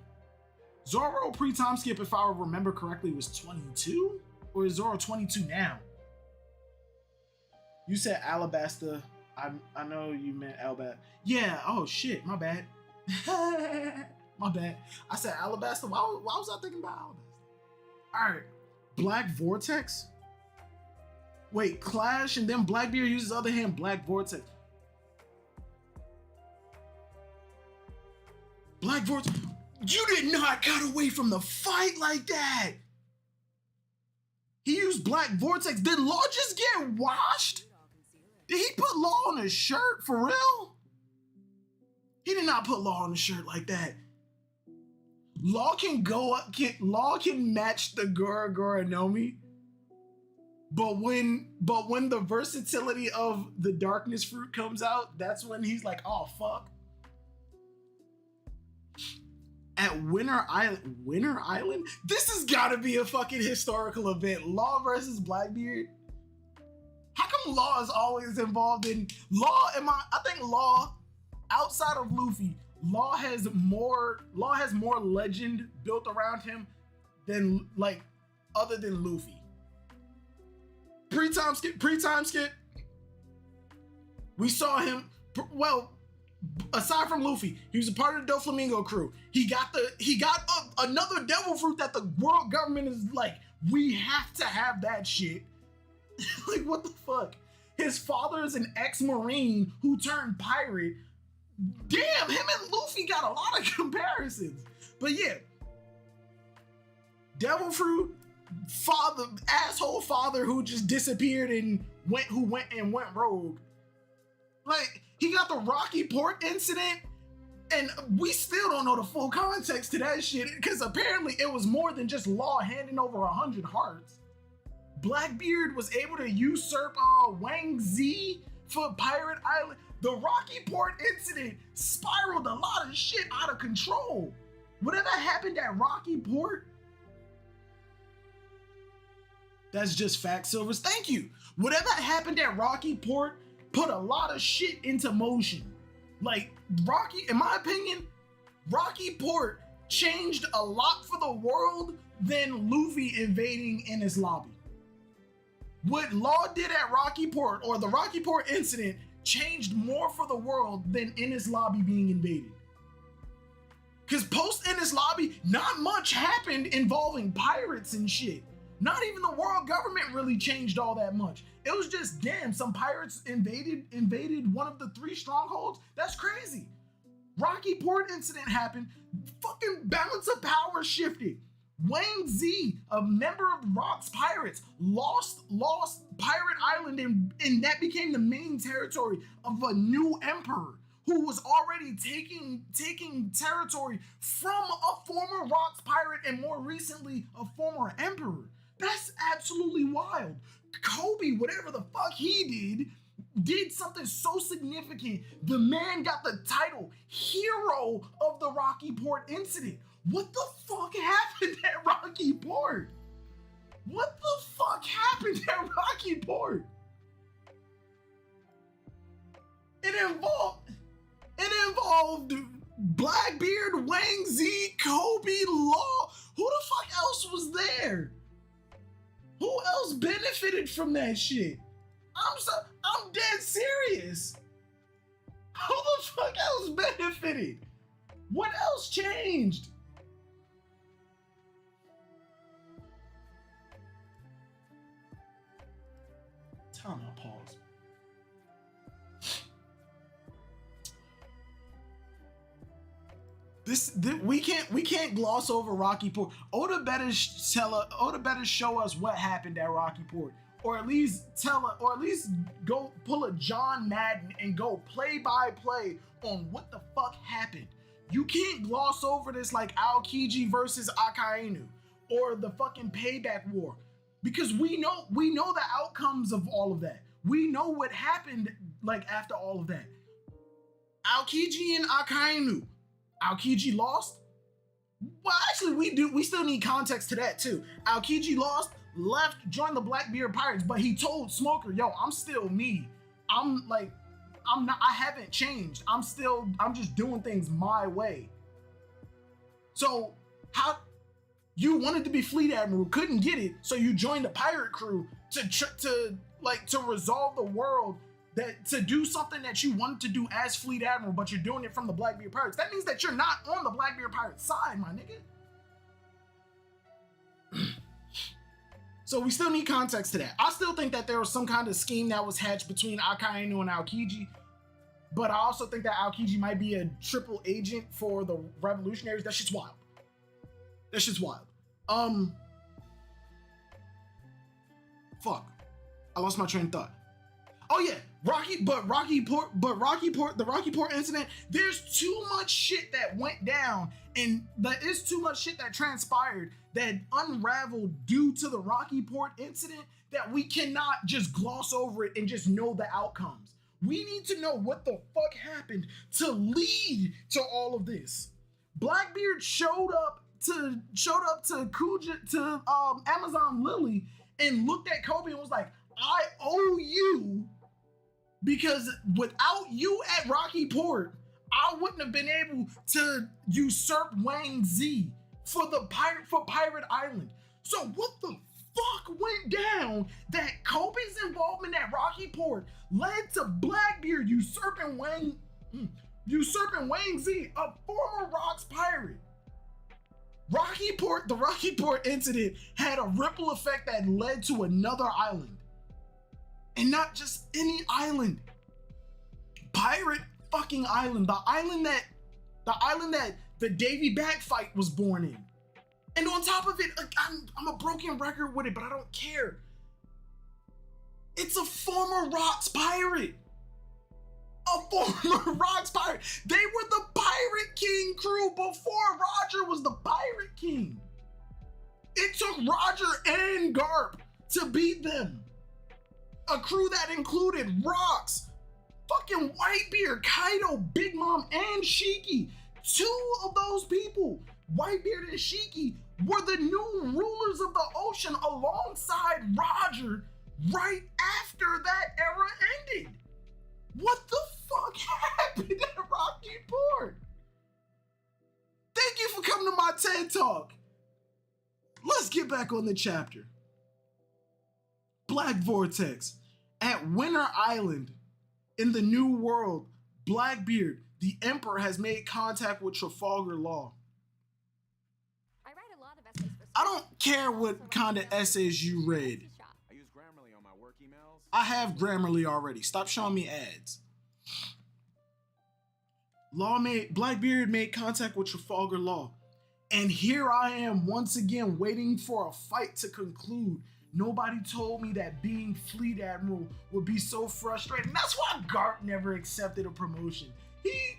Zoro pre-time skip, if I remember correctly, was 22? Or is Zoro 22 now? You said Alabasta. I know you meant Alabasta. Yeah, oh shit, my bad. My bad. I said Alabasta. Why was I thinking about Alabasta? Alright. Black Vortex? Wait, Clash and then Blackbeard uses other hand, Black Vortex. Black Vortex. You did not cut away from the fight like that. He used Black Vortex. Did Law just get washed? Did he put Law on his shirt for real? He did not put Law on his shirt like that. Law can go up. Law can match the Gura Gura Nomi. But when the versatility of the darkness fruit comes out, that's when he's like, oh fuck. At Winter Island? This has gotta be a fucking historical event. Law versus Blackbeard. How come Law is always involved in Law? I think Law, outside of Luffy, Law has more legend built around him than like other than Luffy. Pre-time skip. We saw him. Well, aside from Luffy, he was a part of the Doflamingo crew. He got another devil fruit that the world government is like, we have to have that shit. Like, what the fuck? His father is an ex-Marine who turned pirate. Damn, him and Luffy got a lot of comparisons. But yeah, devil fruit, asshole father who just disappeared and went rogue. Like, he got the Rocky Port incident, and we still don't know the full context to that shit, because apparently it was more than just Law handing over 100 hearts. Blackbeard was able to usurp Wang Zi for Pirate Island. The Rocky Port incident spiraled a lot of shit out of control. Whatever happened at Rocky Port, that's just fact, Silvers. Thank you. Whatever happened at Rocky Port put a lot of shit into motion. Like, in my opinion, Rocky Port changed a lot for the world than Luffy invading Enies Lobby. What Law did at Rocky Port, or the Rocky Port incident, changed more for the world than Enies Lobby being invaded. Because post Enies Lobby, not much happened involving pirates and shit. Not even the world government really changed all that much. It was just, damn, some pirates invaded one of the 3 strongholds. That's crazy. Rocky Port incident happened. Fucking balance of power shifted. Wang Zi, a member of Rock's pirates, lost Pirate Island, and that became the main territory of a new emperor who was already taking territory from a former Rock's pirate and more recently a former emperor. That's absolutely wild. Kobe, whatever the fuck he did something so significant. The man got the title Hero of the Rocky Port incident. What the fuck happened at Rocky Port? What the fuck happened at Rocky Port? It involved Blackbeard, Wang Zi, Kobe, Law. Who the fuck else was there? Who else benefited from that shit? I'm dead serious. Who the fuck else benefited? What else changed? Time out, pause. We can't gloss over Rocky Port. Oda better show us what happened at Rocky Port, or at least go pull a John Madden and go play by play on what the fuck happened. You can't gloss over this like Aokiji versus Akainu or the fucking Payback War, because we know the outcomes of all of that. We know what happened like after all of that. Aokiji and Akainu. Aokiji lost. Well, actually, we still need context to that too. Aokiji lost, left, joined the Blackbeard Pirates, but he told Smoker, yo, I'm still me. I haven't changed. I'm just doing things my way. So how you wanted to be Fleet Admiral, couldn't get it, so you joined the pirate crew to resolve the world, that to do something that you wanted to do as Fleet Admiral, but you're doing it from the Blackbeard Pirates. That means that you're not on the Blackbeard Pirates side, my nigga. So we still need context to that. I still think that there was some kind of scheme that was hatched between Akainu and Aokiji, but I also think that Aokiji might be a triple agent for the revolutionaries. That shit's wild. That shit's wild. Fuck. I lost my train of thought. Oh yeah, the Rocky Port incident. There's too much shit that went down, and there is too much shit that transpired that unraveled due to the Rocky Port incident that we cannot just gloss over it and just know the outcomes. We need to know what the fuck happened to lead to all of this. Blackbeard showed up to Amazon Lily and looked at Kobe and was like, I owe you, because without you at Rocky Port, I wouldn't have been able to usurp Wang Zi for Pirate Island. So what the fuck went down that Kobe's involvement at Rocky Port led to Blackbeard usurping Wang Zi, a former Rocks pirate? The Rocky Port incident had a ripple effect that led to another island. And not just any island. Pirate fucking island. The island that the Davy Back fight was born in. And on top of it, I'm a broken record with it, but I don't care. It's a former Rocks pirate. A former Rocks pirate. They were the Pirate King crew before Roger was the Pirate King. It took Roger and Garp to beat them. A crew that included Rocks, fucking Whitebeard, Kaido, Big Mom, and Shiki. Two of those people, Whitebeard and Shiki, were the new rulers of the ocean alongside Roger right after that era ended. What the fuck happened at Rocky Port? Thank you for coming to my TED Talk. Let's get back on the chapter. Black Vortex. At Winter Island, in the New World, Blackbeard, the Emperor, has made contact with Trafalgar Law. I write a lot of essays for I don't care what kind of essays you read. I use Grammarly on my work emails. I have Grammarly already. Stop showing me ads. Blackbeard made contact with Trafalgar Law. And here I am once again waiting for a fight to conclude. Nobody told me that being Fleet Admiral would be so frustrating. That's why Garp never accepted a promotion. He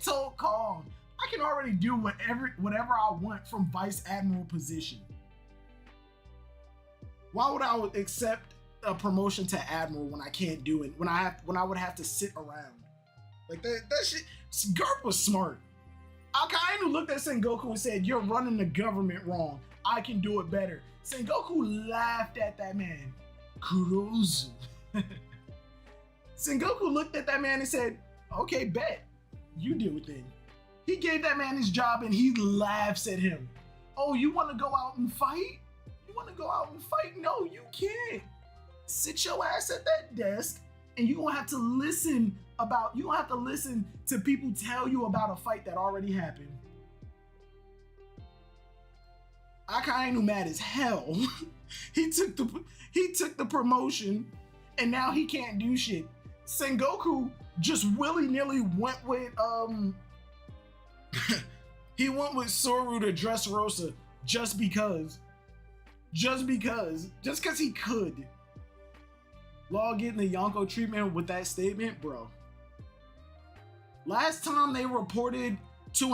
told Kong, I can already do whatever I want from Vice Admiral position. Why would I accept a promotion to Admiral when I can't do it? When I would have to sit around. Like that shit. Garp was smart. Akainu looked at Sengoku and said, you're running the government wrong. I can do it better. Sengoku laughed at that man. Kurozu. Sengoku looked at that man and said, okay, bet. You do it then. He gave that man his job and he laughs at him. Oh, you want to go out and fight? You want to go out and fight? No, you can't. Sit your ass at that desk and you're going to have to listen to people tell you about a fight that already happened. Akainu mad as hell. He took the promotion and now he can't do shit. Sengoku just willy-nilly went with he went with Soru to Dressrosa just because he could. Law getting the Yonko treatment with that statement, bro. Last time they reported if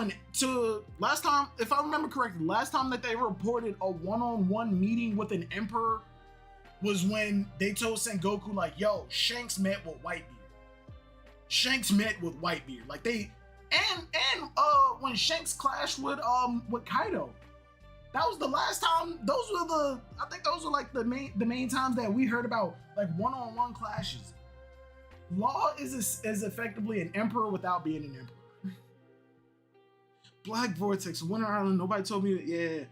I remember correctly, last time that they reported a one-on-one meeting with an emperor was when they told Sengoku, like, yo, Shanks met with Whitebeard. Like, when Shanks clashed with Kaido. That was the last time. I think those were like the main times that we heard about like one-on-one clashes. Law is effectively an emperor without being an emperor. Black Vortex, Winter Island. Nobody told me that. Yeah,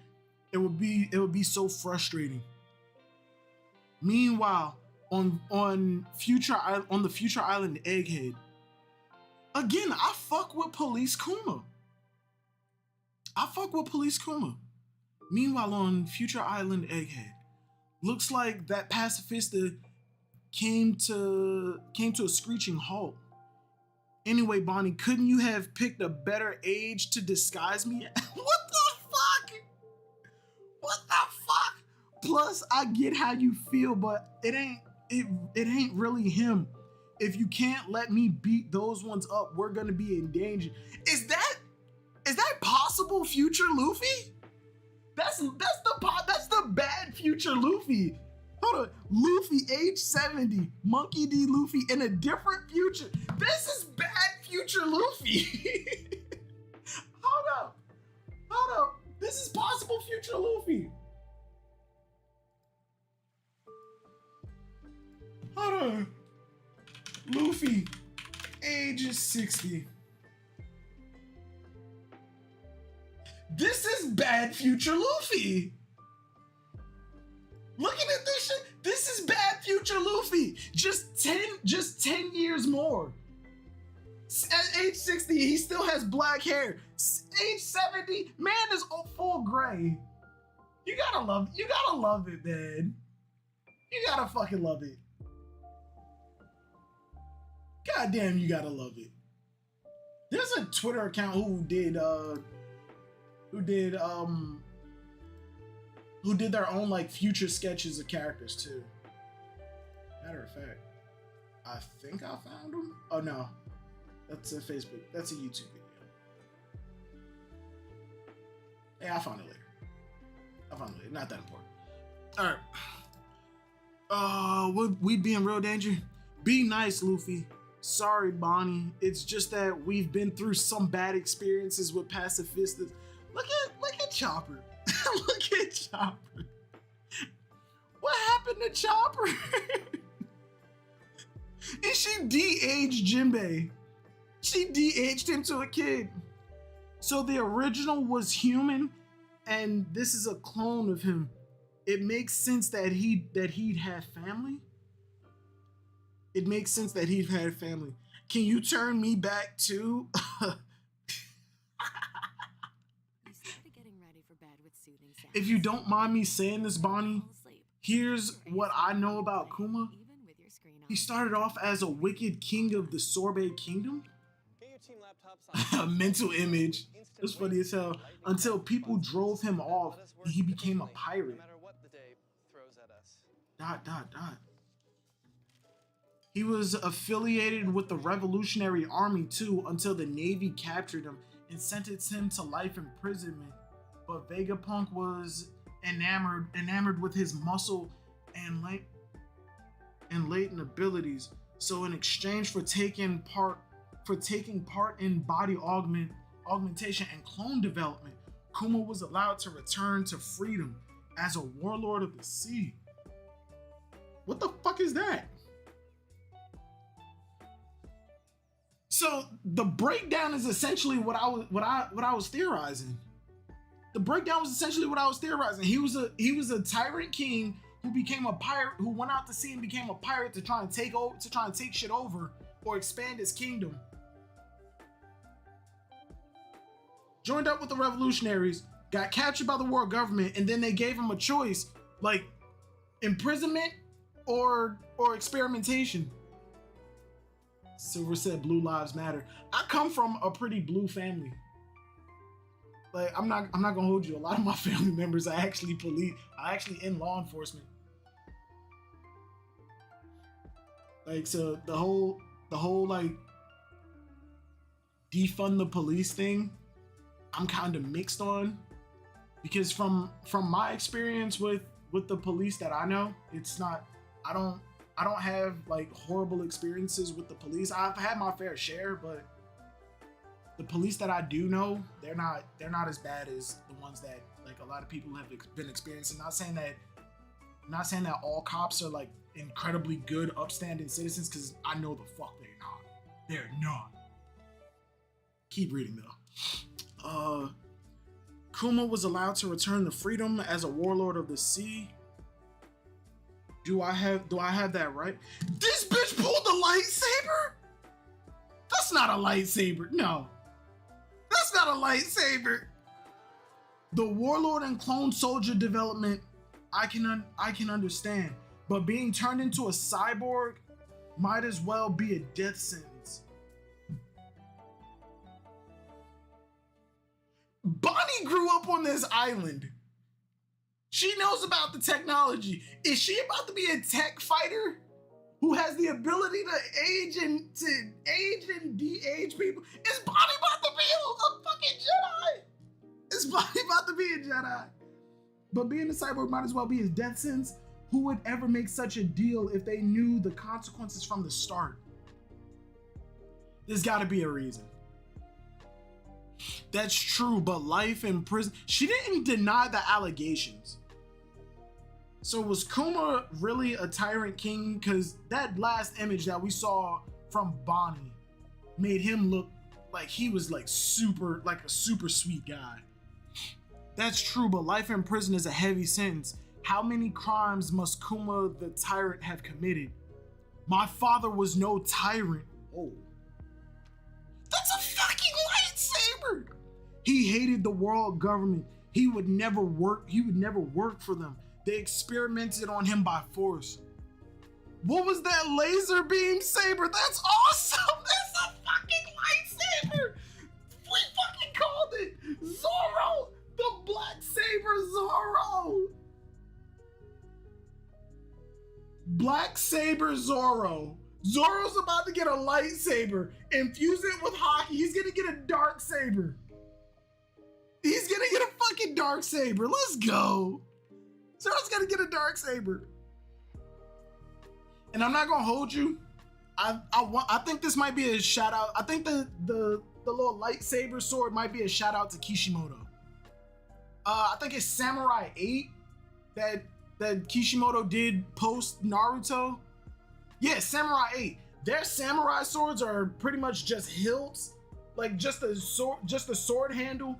it would be so frustrating. Meanwhile, on the Future Island Egghead, again, I fuck with Police Kuma. Meanwhile, on Future Island Egghead, looks like that pacifista came to a screeching halt. Anyway, Bonnie, couldn't you have picked a better age to disguise me? What the fuck? Plus, I get how you feel, but it ain't really him. If you can't let me beat those ones up, we're gonna be in danger. Is that possible, future Luffy? That's the bad future Luffy. Hold on, Luffy age 70, Monkey D. Luffy in a different future. This is bad future Luffy. Hold up. This is possible future Luffy. Hold on. Luffy, age is 60. This is bad future Luffy. Looking at this shit, this is bad future Luffy. Just 10 years more. At age 60, he still has black hair. Age 70, man is full gray. You gotta love it, man. You gotta fucking love it. God damn, you gotta love it. There's a Twitter account who did their own like future sketches of characters too. Matter of fact, I think I found them. Oh no, that's a Facebook. That's a YouTube video. Hey, I found it later. Not that important. All right. Would we be in real danger? Be nice, Luffy. Sorry, Bonnie. It's just that we've been through some bad experiences with pacifistas. Look at Chopper. Look at Chopper. What happened to Chopper? And she de-aged Jinbei. She de-aged him to a kid. So the original was human, and this is a clone of him. It makes sense that he'd have family. It makes sense that he'd had family. Can you turn me back too? If you don't mind me saying this, Bonnie, here's what I know about Kuma. He started off as a wicked king of the Sorbet Kingdom. A mental image. It's funny as hell. Until people drove him off and he became a pirate. ... He was affiliated with the Revolutionary Army too until the Navy captured him and sentenced him to life imprisonment. But Vegapunk was enamored with his muscle and latent abilities. So in exchange for taking part in body augmentation and clone development, Kuma was allowed to return to freedom as a warlord of the sea. What the fuck is that? So the breakdown is essentially what I was theorizing. The breakdown was essentially what I was theorizing. He was a tyrant king who became a pirate, who went out to sea and became a pirate to try and take shit over or expand his kingdom. Joined up with the revolutionaries, got captured by the world government, and then they gave him a choice, like imprisonment or experimentation. Silver said Blue Lives Matter. I come from a pretty blue family. Like, I'm not gonna hold you. A lot of my family members are actually in law enforcement. Like, so the whole like defund the police thing, I'm kind of mixed on, because from my experience with the police that I know, it's not. I don't have like horrible experiences with the police. I've had my fair share, but the police that I do know, they're not as bad as the ones that like a lot of people have been experiencing. Not saying that all cops are like incredibly good, upstanding citizens, because I know the fuck they're not. They're not. Keep reading though. Kuma was allowed to return to freedom as a warlord of the sea. Do I have that right? This bitch pulled the lightsaber? That's not a lightsaber. No. That's not a lightsaber. The warlord and clone soldier development, I can understand, but being turned into a cyborg might as well be a death sentence. Bonnie grew up on this island. She knows about the technology. Is she about to be a tech fighter who has the ability to age and de-age people? Is Bonnie about to be a fucking Jedi? Is Bonnie about to be a Jedi? But being a cyborg might as well be his death sentence. Who would ever make such a deal if they knew the consequences from the start? There's gotta be a reason. That's true, but life in prison. She didn't deny the allegations. So was Kuma really a tyrant king? Because that last image that we saw from Bonnie made him look like he was like a super sweet guy. That's true, but life in prison is a heavy sentence. How many crimes must Kuma the tyrant have committed? My father was no tyrant. Oh. That's a fucking lightsaber! He hated the world government. He would never work for them. They experimented on him by force. What was that laser beam saber? That's awesome! That's a fucking lightsaber! We fucking called it! Zoro! The black saber Zoro! Black saber Zoro. Zoro's about to get a lightsaber. Infuse it with hockey. He's gonna get a dark saber. He's gonna get a fucking dark saber. Let's go. Zoro's gonna get a dark saber. And I'm not gonna hold you. I think this might be a shout out. I think the little lightsaber sword might be a shout out to Kishimoto. I think it's Samurai 8 that Kishimoto did post Naruto. Yeah, Samurai 8. Their samurai swords are pretty much just hilts, like just a sword handle.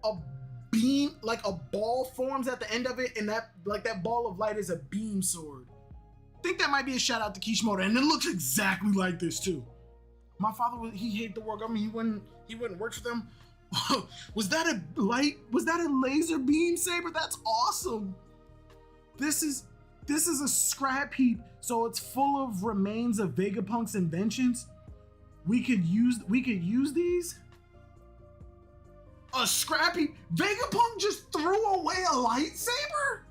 A beam, like a ball forms at the end of it, and that ball of light is a beam sword. I think that might be a shout out to Kishimoto, and it looks exactly like this too. My father, he hated the world government. He wouldn't work for them. Was that a laser beam saber? That's awesome. This is a scrap heap, so it's full of remains of Vegapunk's inventions. We could use these. A scrap heap. Vegapunk just threw away a lightsaber?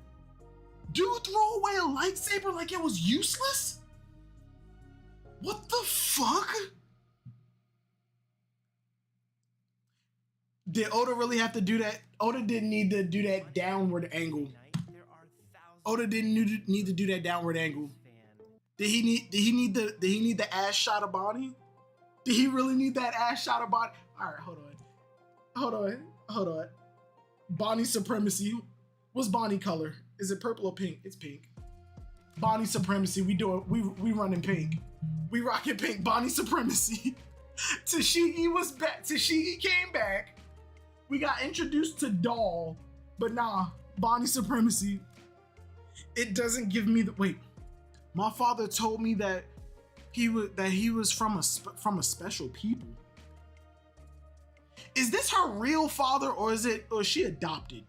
Dude threw away a lightsaber like it was useless? What the fuck? Did Oda really have to do that? Oda didn't need to do that downward angle. Oda didn't need to do that downward angle. Did he need the ass shot of Bonnie? Did he really need that ass shot of Bonnie? All right, hold on. Bonnie supremacy. What's Bonnie color? Is it purple or pink? It's pink. Bonnie supremacy. We running pink. We rocking pink. Bonnie supremacy. Tashigi was back. Tashigi came back. We got introduced to Doll, but nah, Bonnie supremacy. It doesn't give me the wait. My father told me that he was from a special people. Is this her real father, or is she adopted?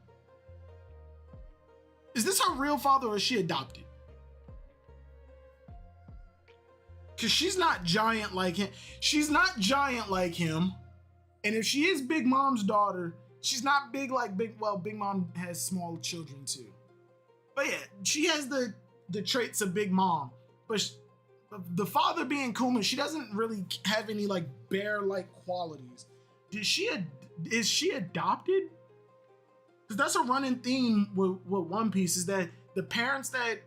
Is this her real father, or is she adopted? Cause she's not giant like him. She's not giant like him. And if she is Big Mom's daughter, she's not big like Big Mom has small children too. But yeah, she has the traits of Big Mom. But the father being Kuma, she doesn't really have any like bear-like qualities. Is she adopted? Because that's a running theme with One Piece, is that the parents that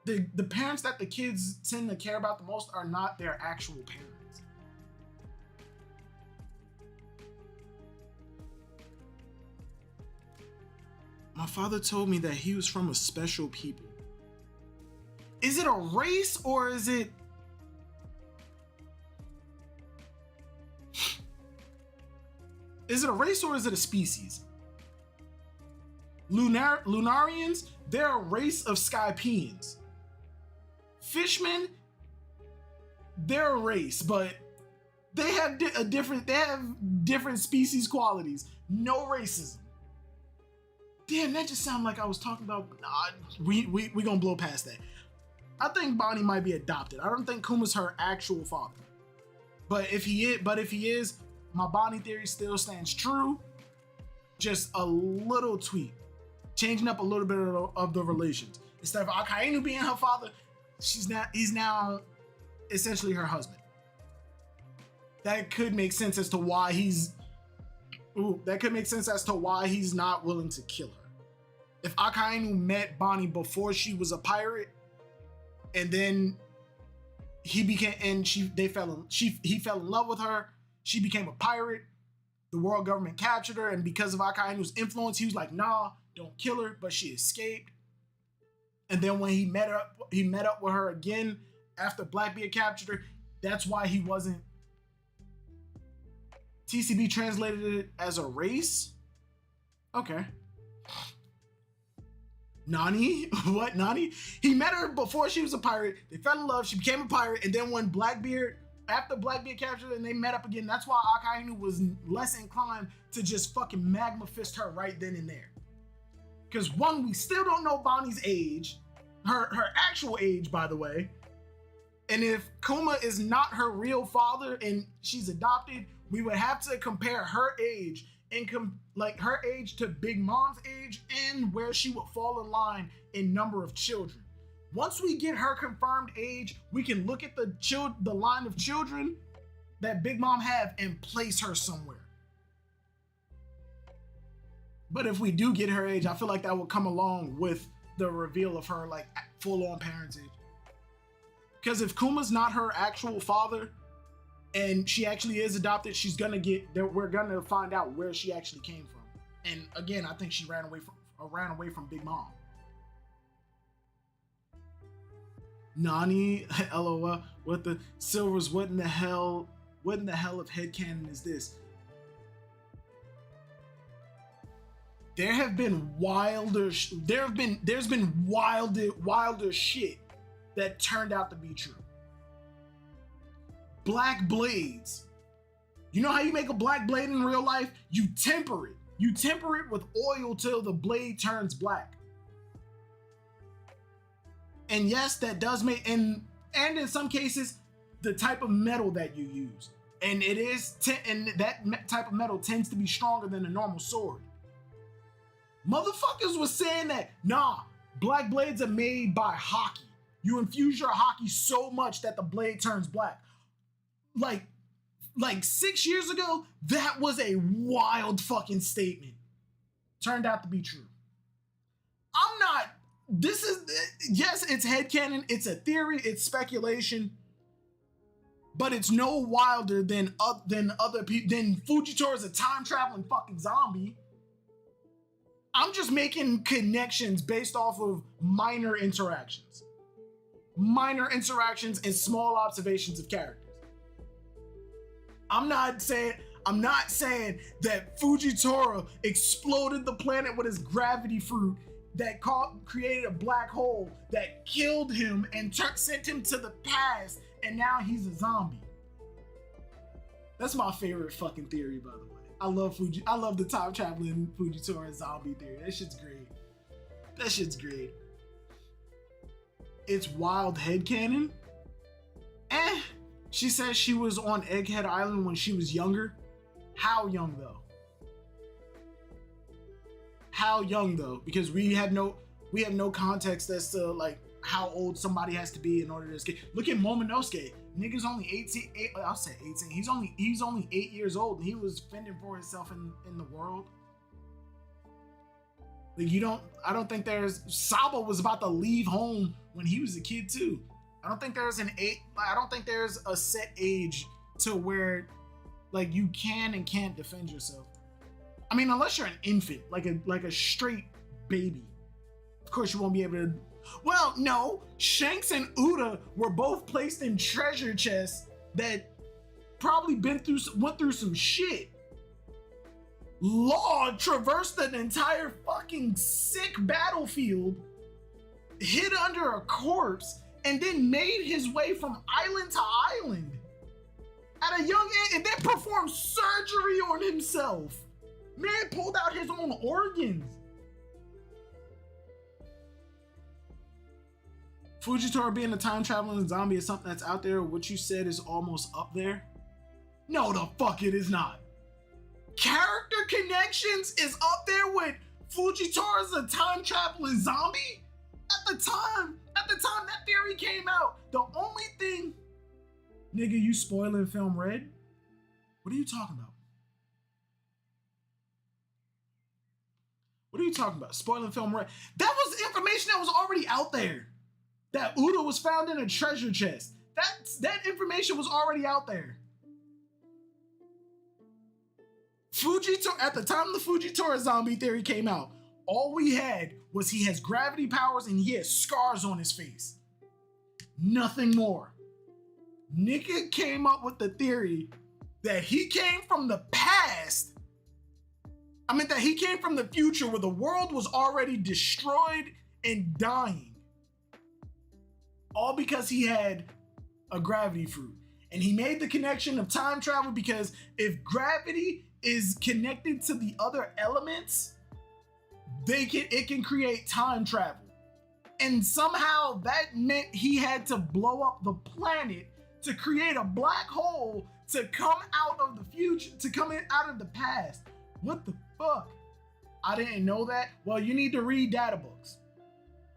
the kids tend to care about the most are not their actual parents. My father told me that he was from a special people. Is it a race or is it... Is it a race or is it a species? Lunarians, they're a race of Skypeans. Fishmen, they're a race, but they have different species qualities. No racism. Damn, that just sounded like I was talking about. Nah, we gonna blow past that. I think Bonnie might be adopted. I don't think Kuma's her actual father. But if he is, my Bonnie theory still stands true. Just a little tweak, changing up a little bit of the relations. Instead of Akainu being her father, he's now essentially her husband. That could make sense as to why he's not willing to kill her. If Akainu met Bonnie before she was a pirate, and then he fell in love with her, she became a pirate, the world government captured her, and because of Akainu's influence, he was like, nah, don't kill her, but she escaped. And then when he met up with her again after Blackbeard captured her, that's why he wasn't. TCB translated it as a race? Okay. Nani? What? Nani? He met her before she was a pirate. They fell in love. She became a pirate. And then when after Blackbeard captured her and they met up again, that's why Akainu was less inclined to just fucking magma fist her right then and there. Because one, we still don't know Bonnie's age. Her actual age, by the way. And if Kuma is not her real father and she's adopted, we would have to compare her age her age to Big Mom's age and where she would fall in line in number of children. Once we get her confirmed age, we can look at the line of children that Big Mom have and place her somewhere. But if we do get her age, I feel like that will come along with the reveal of her like full-on parentage. Because if Kuma's not her actual father, and she actually is adopted, we're gonna find out where she actually came from. And again, I think she ran away from Big Mom. Nani, LOL, what the Silvers, what in the hell of headcanon is this? There's been wilder shit that turned out to be true. Black blades. You know how you make a black blade in real life? You temper it. You temper it with oil till the blade turns black. And yes, that does make, and in some cases, the type of metal that you use. And that type of metal tends to be stronger than a normal sword. Motherfuckers was saying that, nah, black blades are made by hockey. You infuse your hockey so much that the blade turns black. Like 6 years ago, that was a wild fucking statement. Turned out to be true. Yes, it's headcanon, it's a theory, it's speculation, but it's no wilder than other people, than Fujitora a time-traveling fucking zombie. I'm just making connections based off of minor interactions and small observations of characters. I'm not saying that Fujitora exploded the planet with his gravity fruit that created a black hole that killed him and sent him to the past, and now he's a zombie. That's my favorite fucking theory, by the way. I love the time traveling Fujitora zombie theory. That shit's great. It's wild headcanon. She says she was on Egghead Island when she was younger. How young though? Because we have no context as to like how old somebody has to be in order to escape. Look at Momonosuke. Nigga's only 18. I'll say 18. He's only 8 years old, and he was fending for himself in the world. Like I don't think Sabo was about to leave home when he was a kid too. I don't think there's a set age to where like you can and can't defend yourself. I mean, unless you're an infant, like a straight baby. Of course you won't be able to. Well, no. Shanks and Uda were both placed in treasure chests that probably went through some shit. Law traversed an entire fucking sick battlefield, hid under a corpse, and then made his way from island to island at a young age, and then performed surgery on himself. Man pulled out his own organs. Fujitora being a time-traveling zombie is something that's out there. What you said is almost up there. No, the fuck it is not. Character connections is up there with Fujitora as a time-traveling zombie? At the time that theory came out, the only thing... Nigga, you spoiling film Red? What are you talking about? What are you talking about? Spoiling film Red? That was information that was already out there. That Uda was found in a treasure chest. That information was already out there. Fujitora, at the time the Fujitora zombie theory came out, all we had was he has gravity powers and he has scars on his face. Nothing more. Nigga came up with the theory that he came from the past. I mean, that he came from the future where the world was already destroyed and dying. All because he had a gravity fruit. And he made the connection of time travel because if gravity is connected to the other elements, it can create time travel. And somehow that meant he had to blow up the planet to create a black hole to come out of the future, to come in out of the past. What the fuck? I didn't know that. Well, you need to read data books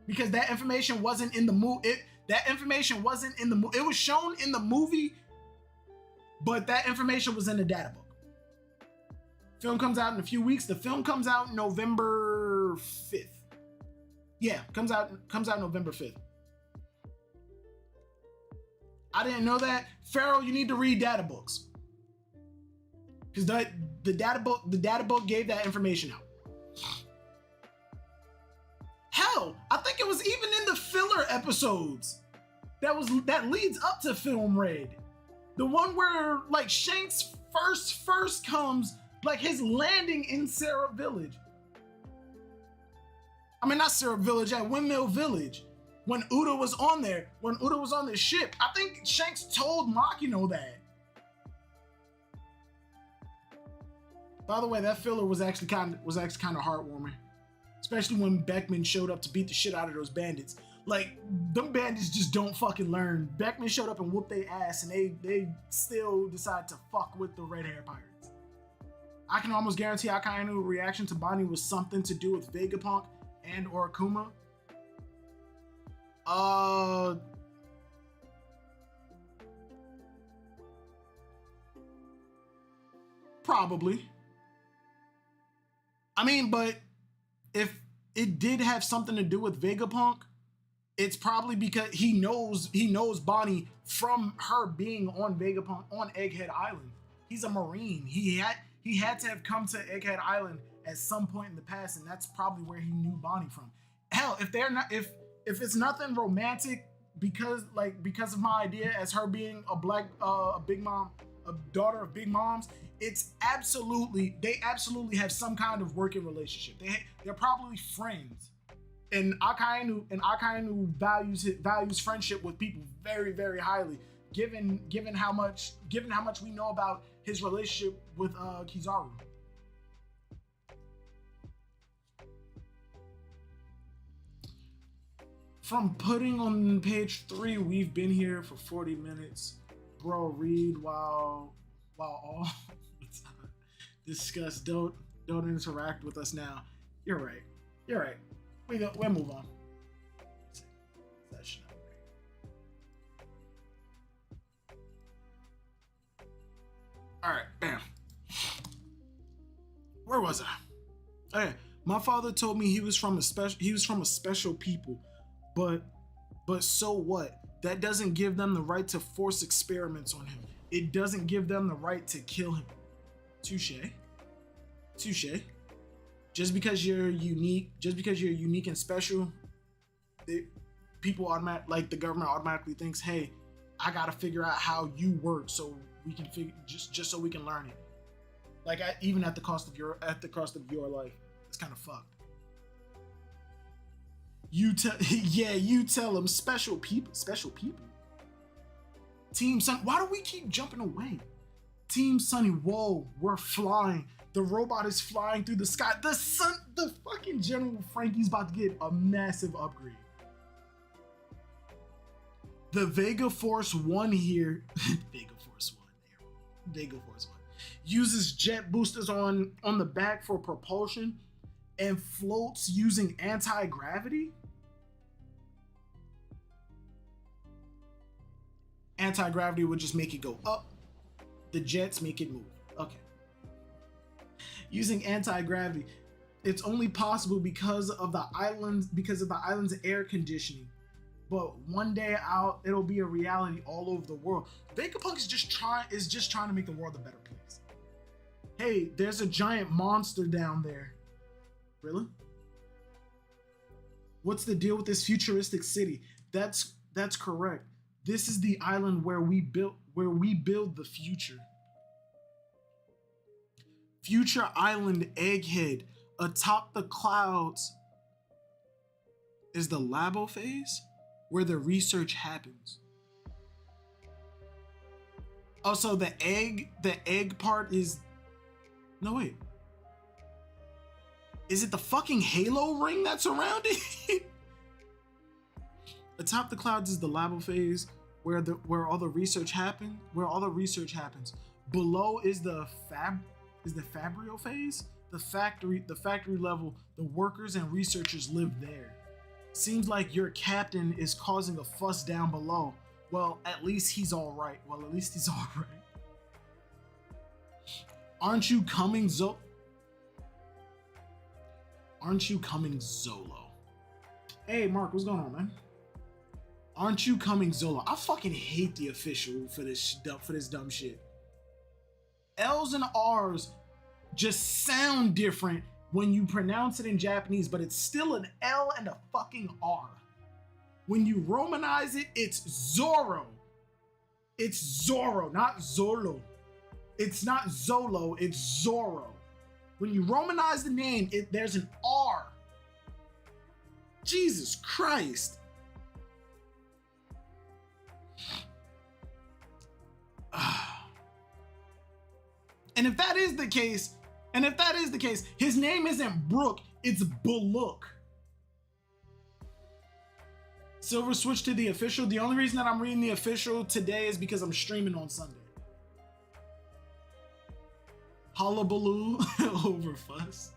because that information wasn't in the movie. That information wasn't in the movie. It was shown in the movie, but that information was in the data book. Film comes out in a few weeks. The film comes out November 5th. Yeah, comes out November 5th. I didn't know that. Pharaoh, you need to read data books. Because the data book gave that information out. Hell, I think it was even in the filler episodes that leads up to Film Red. The one where like Shanks first comes, like his landing in Sarah Village. I mean, not Sarah Village, at Windmill Village. When Uda was on there, when Uda was on the ship, I think Shanks told Makino that. By the way, that filler was actually kind of heartwarming, especially when Beckman showed up to beat the shit out of those bandits. Like, them bandits just don't fucking learn. Beckman showed up and whooped their ass, and they still decide to fuck with the red hair pirates. I can almost guarantee Akainu reaction to Bonnie was something to do with Vegapunk and or Akuma. Probably. I mean, but if it did have something to do with Vegapunk, it's probably because he knows Bonnie from her being on Vegapunk on Egghead Island. He's a Marine. He had to have come to Egghead Island at some point in the past, and that's probably where he knew Bonnie from. Hell, if it's nothing romantic because of my idea as her being a big mom, a daughter of big moms, they absolutely have some kind of working relationship. They're probably friends. And Akainu values friendship with people very, very highly, given how much we know about his relationship with Kizaru. From putting on page 3, we've been here for 40 minutes. Bro, read while all discuss. Don't interact with us now. You're right. We'll move on. Session Alright, bam. Where was I? Okay. My father told me he was from a special people, but so what? That doesn't give them the right to force experiments on him. It doesn't give them the right to kill him. Touche. Just because you're unique and special, people like the government automatically thinks, hey, I gotta figure out how you work so we can just so we can learn it. Like even at the cost of your life. It's kind of fucked. You tell them special people. Team Sun, why do we keep jumping away? Team Sunny, whoa, we're flying. The robot is flying through the sky. The fucking General Frankie's about to get a massive upgrade. The Vega Force 1 here, Vega Force 1 uses jet boosters on the back for propulsion and floats using anti-gravity. Anti-gravity would just make it go up. The jets make it move. Okay. Using anti-gravity, it's only possible because of the island's air conditioning. But one day it'll be a reality all over the world. Vegapunk is just trying to make the world a better place. Hey, there's a giant monster down there. Really? What's the deal with this futuristic city? That's correct. This is the island where we build the future. Future Island Egghead atop the clouds is the labo phase where the research happens. Oh, so the egg part is, no wait. Is it the fucking halo ring that's around it? Atop the clouds is the labo phase where all the research happens. Below is the Fabrio phase. The factory level, the workers and researchers live there. Seems like your captain is causing a fuss down below. Well, at least he's all right. Aren't you coming, Zolo? Hey, Mark, what's going on, man? Aren't you coming, Zolo? I fucking hate the official for this dumb shit. L's and R's just sound different when you pronounce it in Japanese, but it's still an L and a fucking R. When you Romanize it, it's Zoro. It's Zoro, not Zolo. It's not Zolo, it's Zoro. When you Romanize the name, there's an R. Jesus Christ. And if that is the case, his name isn't Brook, it's Bullock. Silver switch to the official. The only reason that I'm reading the official today is because I'm streaming on Sunday. Hullabaloo over fuss.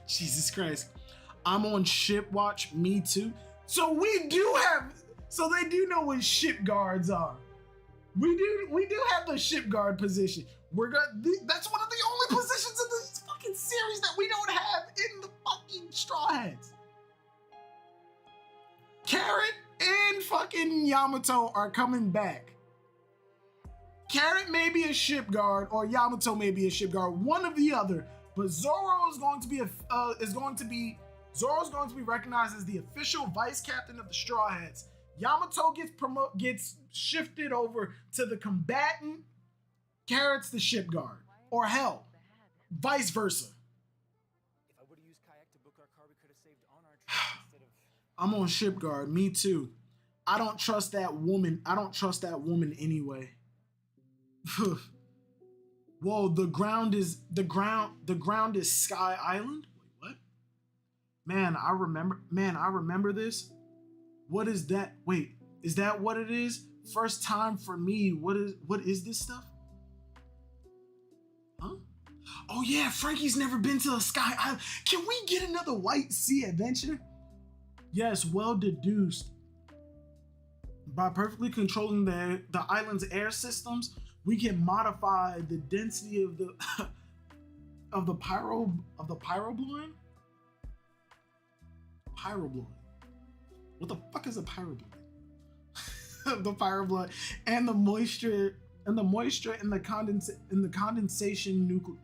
Jesus Christ. I'm on ship watch, me too. So they do know what ship guards are. We do have the ship guard position. That's one of the only positions in this fucking series that we don't have in the fucking Straw Hats. Carrot and fucking Yamato are coming back. Carrot may be a ship guard or Yamato may be a ship guard, one of the other. But Zoro is going to be recognized as the official vice captain of the Straw Hats. Yamato gets shifted over to the combatant. Carrot's the ship guard, or hell, vice versa. If I would have used kayak to book our car, we could have saved on our trip instead of. I'm on ship guard. Me too. I don't trust that woman. Anyway. Whoa, the ground is Sky Island? Wait, what? Man, I remember this. What is that? Wait, is that what it is? First time for me. What is this stuff? Huh? Oh yeah, Frankie's never been to the Sky Island. Can we get another White Sea adventure? Yes, well deduced. By perfectly controlling the island's air systems, we can modify the density of the pyrobloin. Pyrobloin. What the fuck is a pyrobloin? The pyrobloin and the moisture in the condensation nucleus.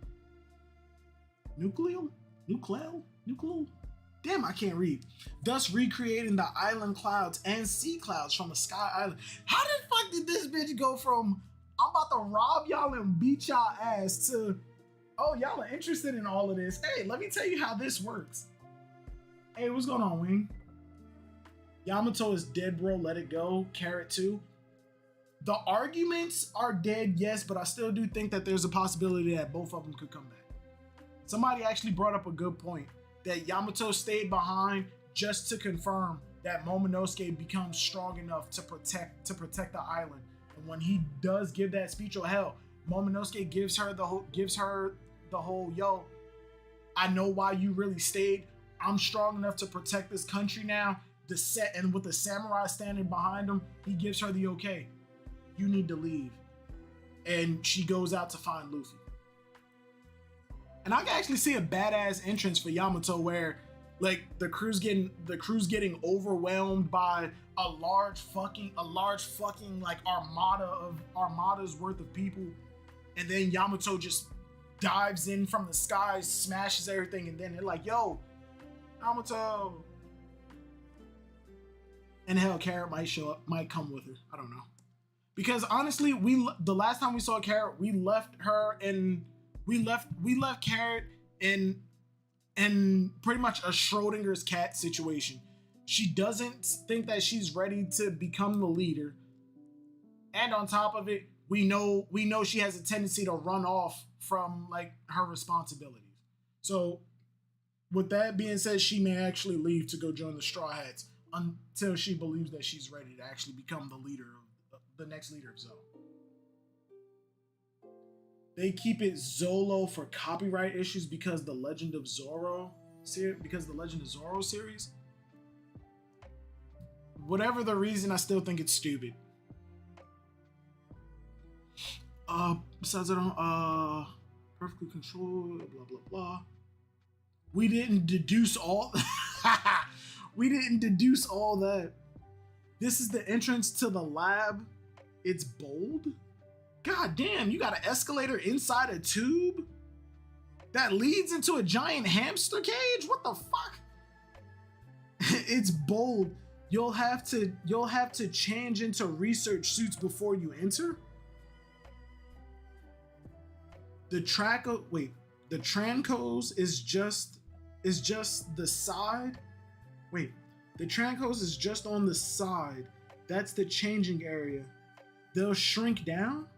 Nucleal? Damn, I can't read. Thus recreating the island clouds and sea clouds from a sky island. How the fuck did this bitch go from I'm about to rob y'all and beat y'all ass to, oh, y'all are interested in all of this. Hey, let me tell you how this works. Hey, what's going on, Wing? Yamato is dead, bro. Let it go. Carrot 2. The arguments are dead, yes, but I still do think that there's a possibility that both of them could come back. Somebody actually brought up a good point that Yamato stayed behind just to confirm that Momonosuke becomes strong enough to protect the island. And when he does give that speech, or hell, Momonosuke gives her the whole, yo, I know why you really stayed. I'm strong enough to protect this country now. And with the samurai standing behind him, he gives her the okay. You need to leave. And she goes out to find Luffy. And I can actually see a badass entrance for Yamato where like the crew's getting overwhelmed by a large fucking like armada's worth of people, and then Yamato just dives in from the sky, smashes everything, and then they're like, yo, Yamato. And hell, Carrot might show up, might come with her. I don't know. Because honestly, the last time we saw Carrot, we left Carrot in pretty much a Schrodinger's cat situation. She doesn't think that she's ready to become the leader. And on top of it, we know she has a tendency to run off from like her responsibilities. So with that being said, she may actually leave to go join the Straw Hats until she believes that she's ready to actually become the leader of the next leader of Zoe. They keep it Zolo for copyright issues because the Legend of Zoro series. Whatever the reason, I still think it's stupid. Besides I don't perfectly controlled, blah blah blah. We didn't deduce all that. This is the entrance to the lab. It's bold. God damn, you got an escalator inside a tube that leads into a giant hamster cage? What the fuck? It's bold. You'll have to change into research suits before you enter. The Trancos is just the side. Wait, the Trancos is just on the side. That's the changing area. They'll shrink down.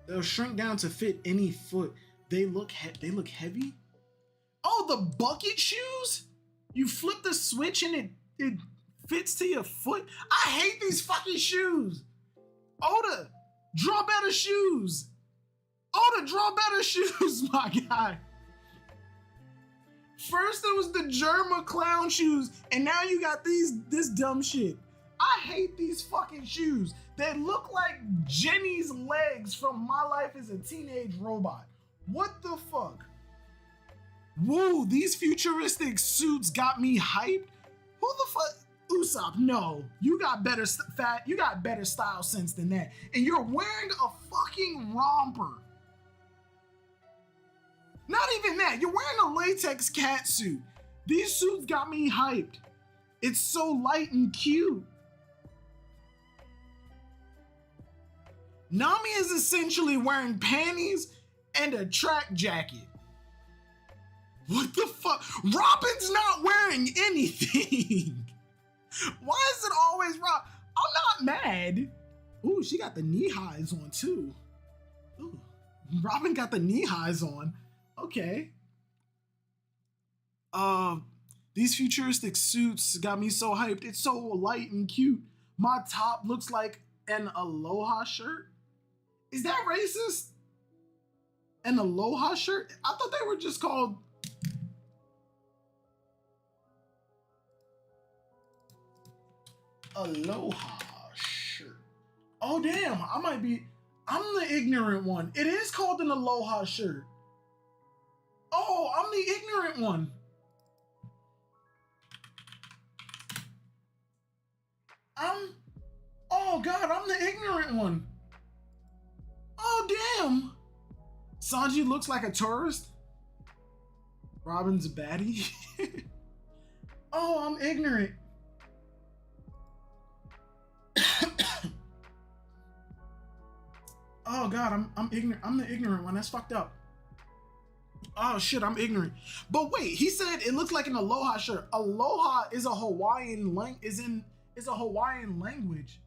They'll shrink down to fit any foot. They look heavy. Oh, the bucket shoes? You flip the switch and it fits to your foot. I hate these fucking shoes. Oda, draw better shoes. Oda, draw better shoes, my guy. First it was the Germa clown shoes, and now you got this dumb shit. I hate these fucking shoes. They look like Jenny's legs from My Life as a Teenage Robot. What the fuck? Whoa, these futuristic suits got me hyped. Who the fuck? Usopp, no. You got better style sense than that. And you're wearing a fucking romper. Not even that. You're wearing a latex cat suit. These suits got me hyped. It's so light and cute. Nami is essentially wearing panties and a track jacket. What the fuck? Robin's not wearing anything. Why is it always Rob? I'm not mad. Ooh, she got the knee highs on too. Ooh, Robin got the knee highs on. Okay. These futuristic suits got me so hyped. It's so light and cute. My top looks like an Aloha shirt. Is that racist? An Aloha shirt? I thought they were just called Aloha shirt. Oh damn, I'm the ignorant one. It is called an Aloha shirt. Oh, I'm the ignorant one. Oh God, I'm the ignorant one. Oh damn. Sanji looks like a tourist. Robin's a baddie. Oh, I'm ignorant. Oh God, I'm ignorant. I'm the ignorant one. That's fucked up. Oh shit, I'm ignorant. But wait, he said it looks like an aloha shirt. Aloha is a Hawaiian is a Hawaiian language.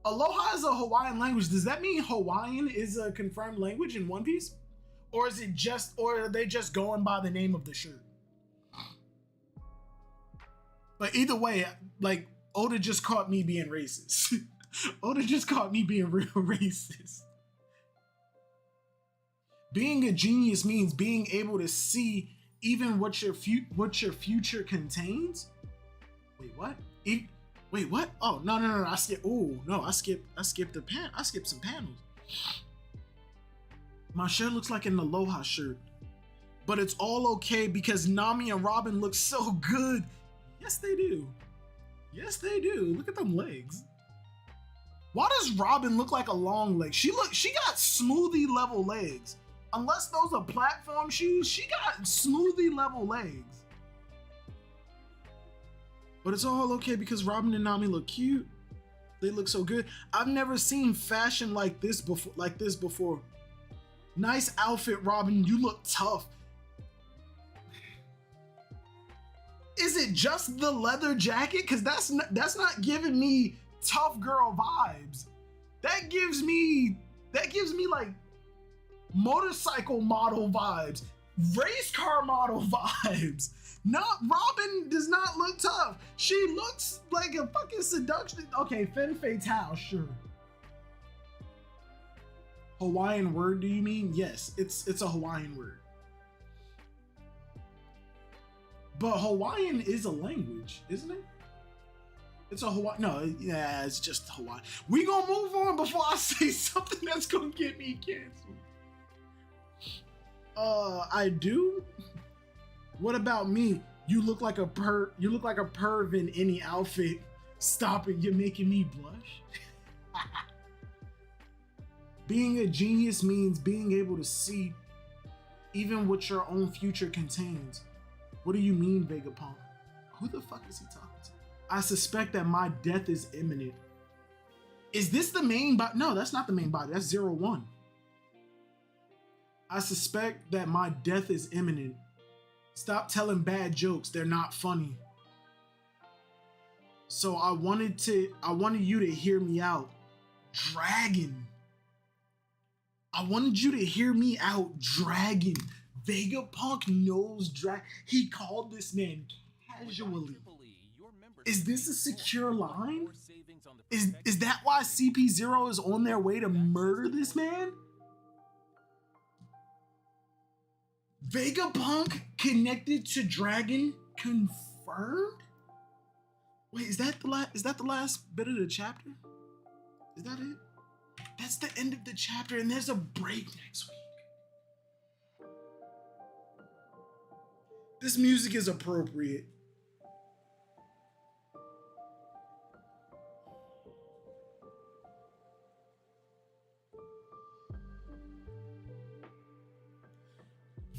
Aloha is a Hawaiian language. Does that mean Hawaiian is a confirmed language in One Piece? Or is it just, or are they just going by the name of the shirt? But either way, like, Oda just caught me being racist. Oda just caught me being real racist. Being a genius means being able to see even what your future contains. Wait, what? Wait, what? Oh, no. I skipped. Oh, no, I skipped some panels. My shirt looks like an aloha shirt, but it's all okay because Nami and Robin look so good. Yes, they do. Yes, they do. Look at them legs. Why does Robin look like a long leg? She got smoothie level legs. Unless those are platform shoes, she got smoothie level legs. But it's all okay because Robin and Nami look cute. They look so good. I've never seen fashion like this before. Nice outfit, Robin. You look tough. Is it just the leather jacket? Because that's not giving me tough girl vibes. That gives me like motorcycle model vibes, race car model vibes. Not Robin does not look tough. She looks like a fucking seduction. Okay, femme fatale, sure. Hawaiian word, do you mean? Yes, it's a Hawaiian word. But Hawaiian is a language, isn't it? It's a Hawaii. No, yeah, it's just Hawaii. We gonna move on before I say something that's gonna get me canceled. I do. What about me? You look like a perv in any outfit. Stop it! You're making me blush. Being a genius means being able to see even what your own future contains. What do you mean, Vegapunk? Who the fuck is he talking to? I suspect that my death is imminent. Is this the main body? No, that's not the main body. That's 01. I suspect that my death is imminent. Stop telling bad jokes. They're not funny. So I wanted you to hear me out. Dragon. I wanted you to hear me out, Dragon. Vegapunk knows Dragon. He called this man casually. Is this a secure line? Is that why CP0 is on their way to murder this man? Vegapunk connected to Dragon confirmed? Wait, is that the last bit of the chapter? Is that it? That's the end of the chapter, and there's a break next week. This music is appropriate.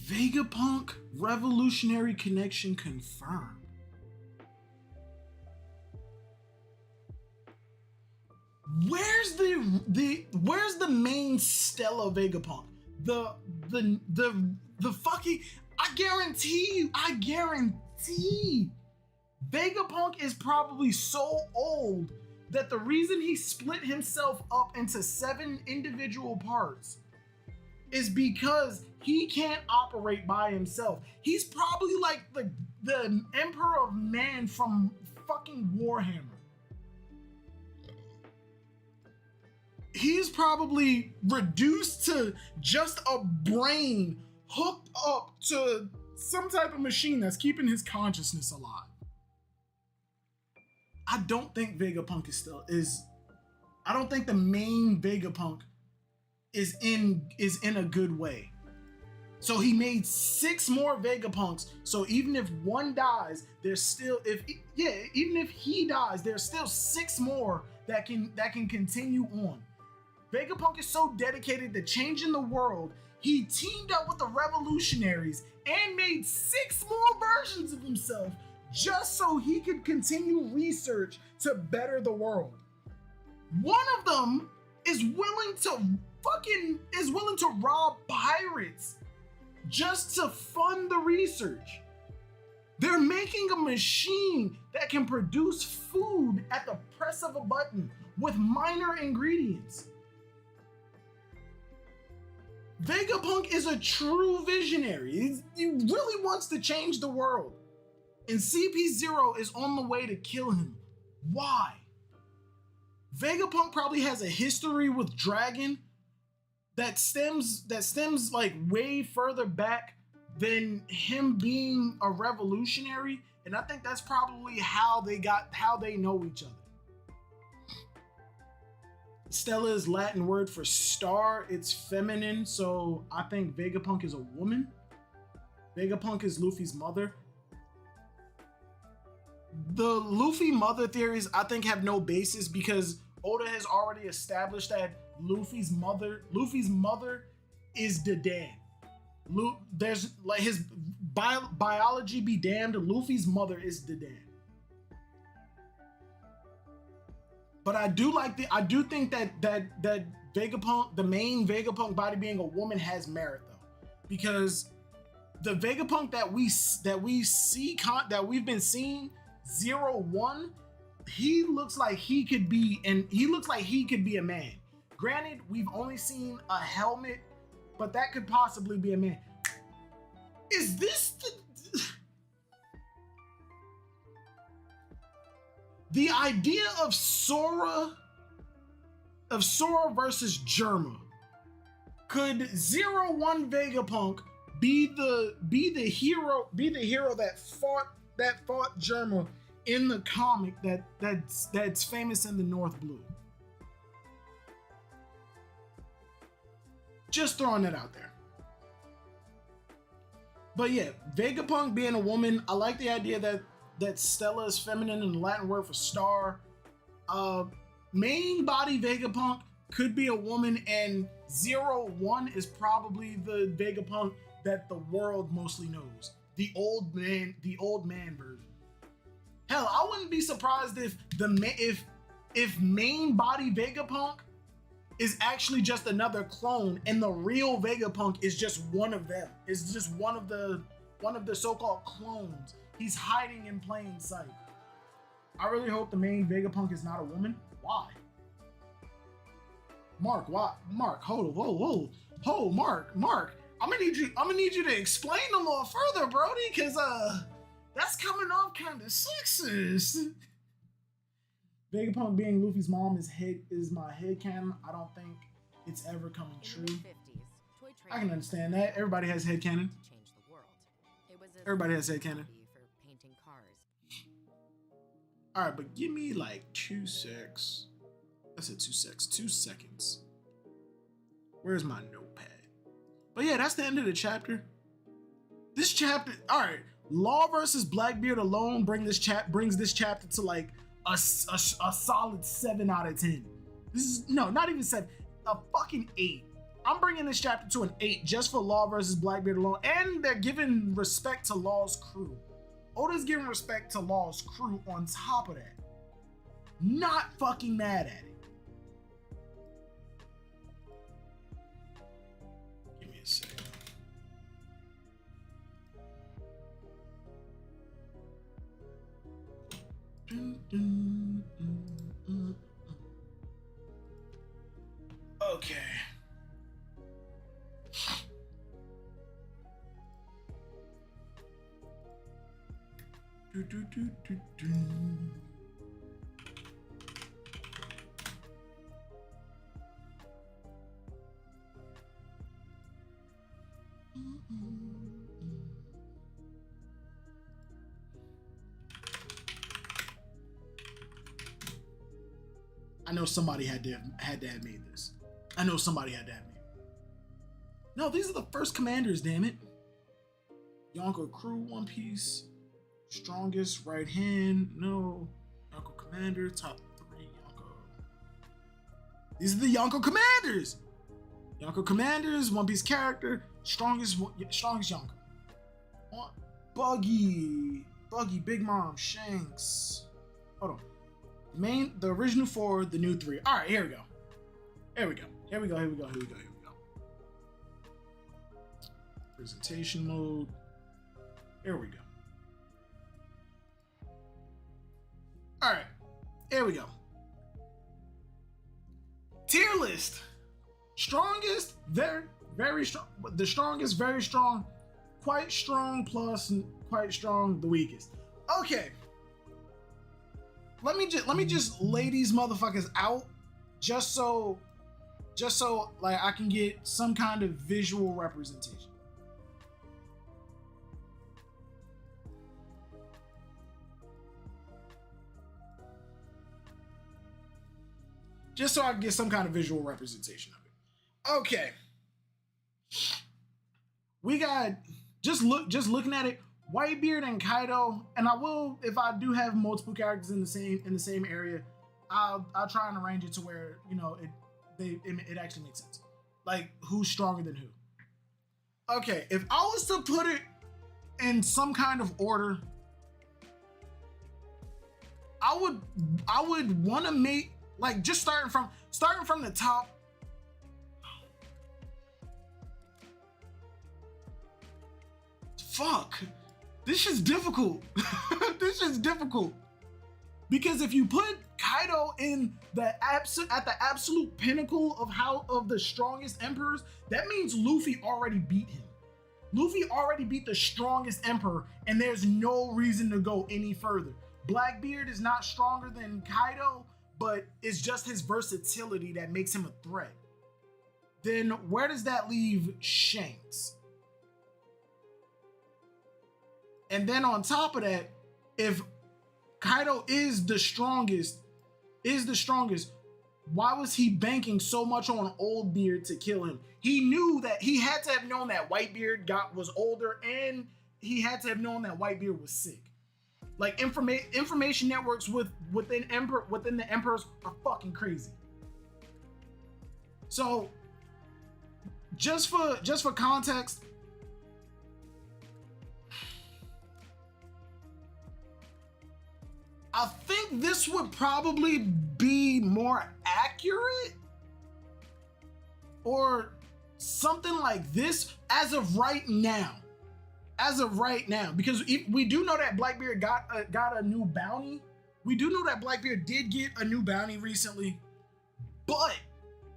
Vegapunk revolutionary connection confirmed. Where's the main Stella Vegapunk? The fucking, I guarantee Vegapunk is probably so old that the reason he split himself up into 7 individual parts is because he can't operate by himself. He's probably like the Emperor of Man from fucking Warhammer. He's probably reduced to just a brain hooked up to some type of machine that's keeping his consciousness alive. I don't think Vegapunk I don't think the main Vegapunk is in a good way. So he made 6 more Vegapunks. So even if one dies, there's still even if he dies, there's still 6 more that can continue on. Vegapunk is so dedicated to changing the world, he teamed up with the revolutionaries and made 6 more versions of himself just so he could continue research to better the world. One of them is willing to rob pirates just to fund the research. They're making a machine that can produce food at the press of a button with minor ingredients. Vegapunk is a true visionary. He really wants to change the world. And CP0 is on the way to kill him. Why? Vegapunk probably has a history with Dragon that stems like way further back than him being a revolutionary, and I think that's probably how they know each other. Stella is Latin word for star. It's feminine, so I think Vegapunk is a woman. Vegapunk is Luffy's mother. The Luffy mother theories I think have no basis because Oda has already established that Luffy's mother is the dad. There's like his biology be damned. Luffy's mother is the dad. But I do think that Vegapunk, the main Vegapunk body being a woman, has merit though, because the Vegapunk that we've been seeing 0-1, he looks like he could be a man. Granted, we've only seen a helmet, but that could possibly be a man. Is this the idea of Sora versus Germa? Could 0-1 Vegapunk be the hero that fought Germa in the comic that's famous in the North Blue? Just throwing that out there. But yeah, Vegapunk being a woman, I like the idea that Stella is feminine and the Latin word for star. Main body Vegapunk could be a woman, and 0-1 is probably the Vegapunk that the world mostly knows. The old man version. Hell, I wouldn't be surprised if main body Vegapunk is actually just another clone, and the real Vegapunk is just one of them. It's just one of the so-called clones. He's hiding in plain sight. I really hope the main Vegapunk is not a woman. Why? Mark, why? Mark, hold, whoa, Mark. I'm gonna need you to explain a little further, Brody, because that's coming off kind of sexist. Vegapunk being Luffy's mom is my headcanon. I don't think it's ever coming true. I can understand that. Everybody has headcanon. Everybody has headcanon. Alright, but give me like 2 secs. I said 2 secs. 2 seconds. Where's my notepad? But yeah, that's the end of the chapter. This chapter, alright. Law versus Blackbeard alone brings this chapter to like a solid 7 out of 10. This is, no, not even 7, a fucking 8. I'm bringing this chapter to an 8 just for Law versus Blackbeard alone, and they're giving respect to Law's crew. Oda's giving respect to Law's crew on top of that. Not fucking mad at it. Give me a second. Okay. I know somebody had to have made this. I know somebody had to have made it. No, these are the first commanders, damn it. Yonko crew, One Piece. Strongest right hand, no. Yonko commander, top 3, Yonko. These are the Yonko Commanders. Yonko Commanders, One Piece character, strongest Yonko. Buggy, Big Mom, Shanks. Hold on. The original 4, the new 3. All right, here we go. Here we go. Presentation mode. Here we go. All right, here we go. Tier list. Strongest, very strong. The strongest, very strong. Quite strong plus quite strong, the weakest. Okay. Let me just lay these motherfuckers out just so like I can get some kind of visual representation. Just so I can get some kind of visual representation of it. Okay. We got just looking at it, Whitebeard and Kaido, and I will, if I do have multiple characters in the same area, I'll try and arrange it to where, you know, it actually makes sense. Like who's stronger than who. Okay, if I was to put it in some kind of order, I would want to make, like, just starting from the top. Fuck, this is difficult. This is difficult because if you put Kaido in at the absolute pinnacle of the strongest emperors, that means Luffy already beat him. Luffy already beat the strongest emperor, and there's no reason to go any further. Blackbeard is not stronger than Kaido, but it's just his versatility that makes him a threat. Then where does that leave Shanks? And then on top of that, if Kaido is the strongest, why was he banking so much on Old Beard to kill him? He knew that he had to have known that Whitebeard was older, and he had to have known that Whitebeard was sick. Like information networks within the emperors are fucking crazy. So just for context, I think this would probably be more accurate or something like this as of right now. Because we do know that Blackbeard got a new bounty. We do know that Blackbeard did get a new bounty recently, but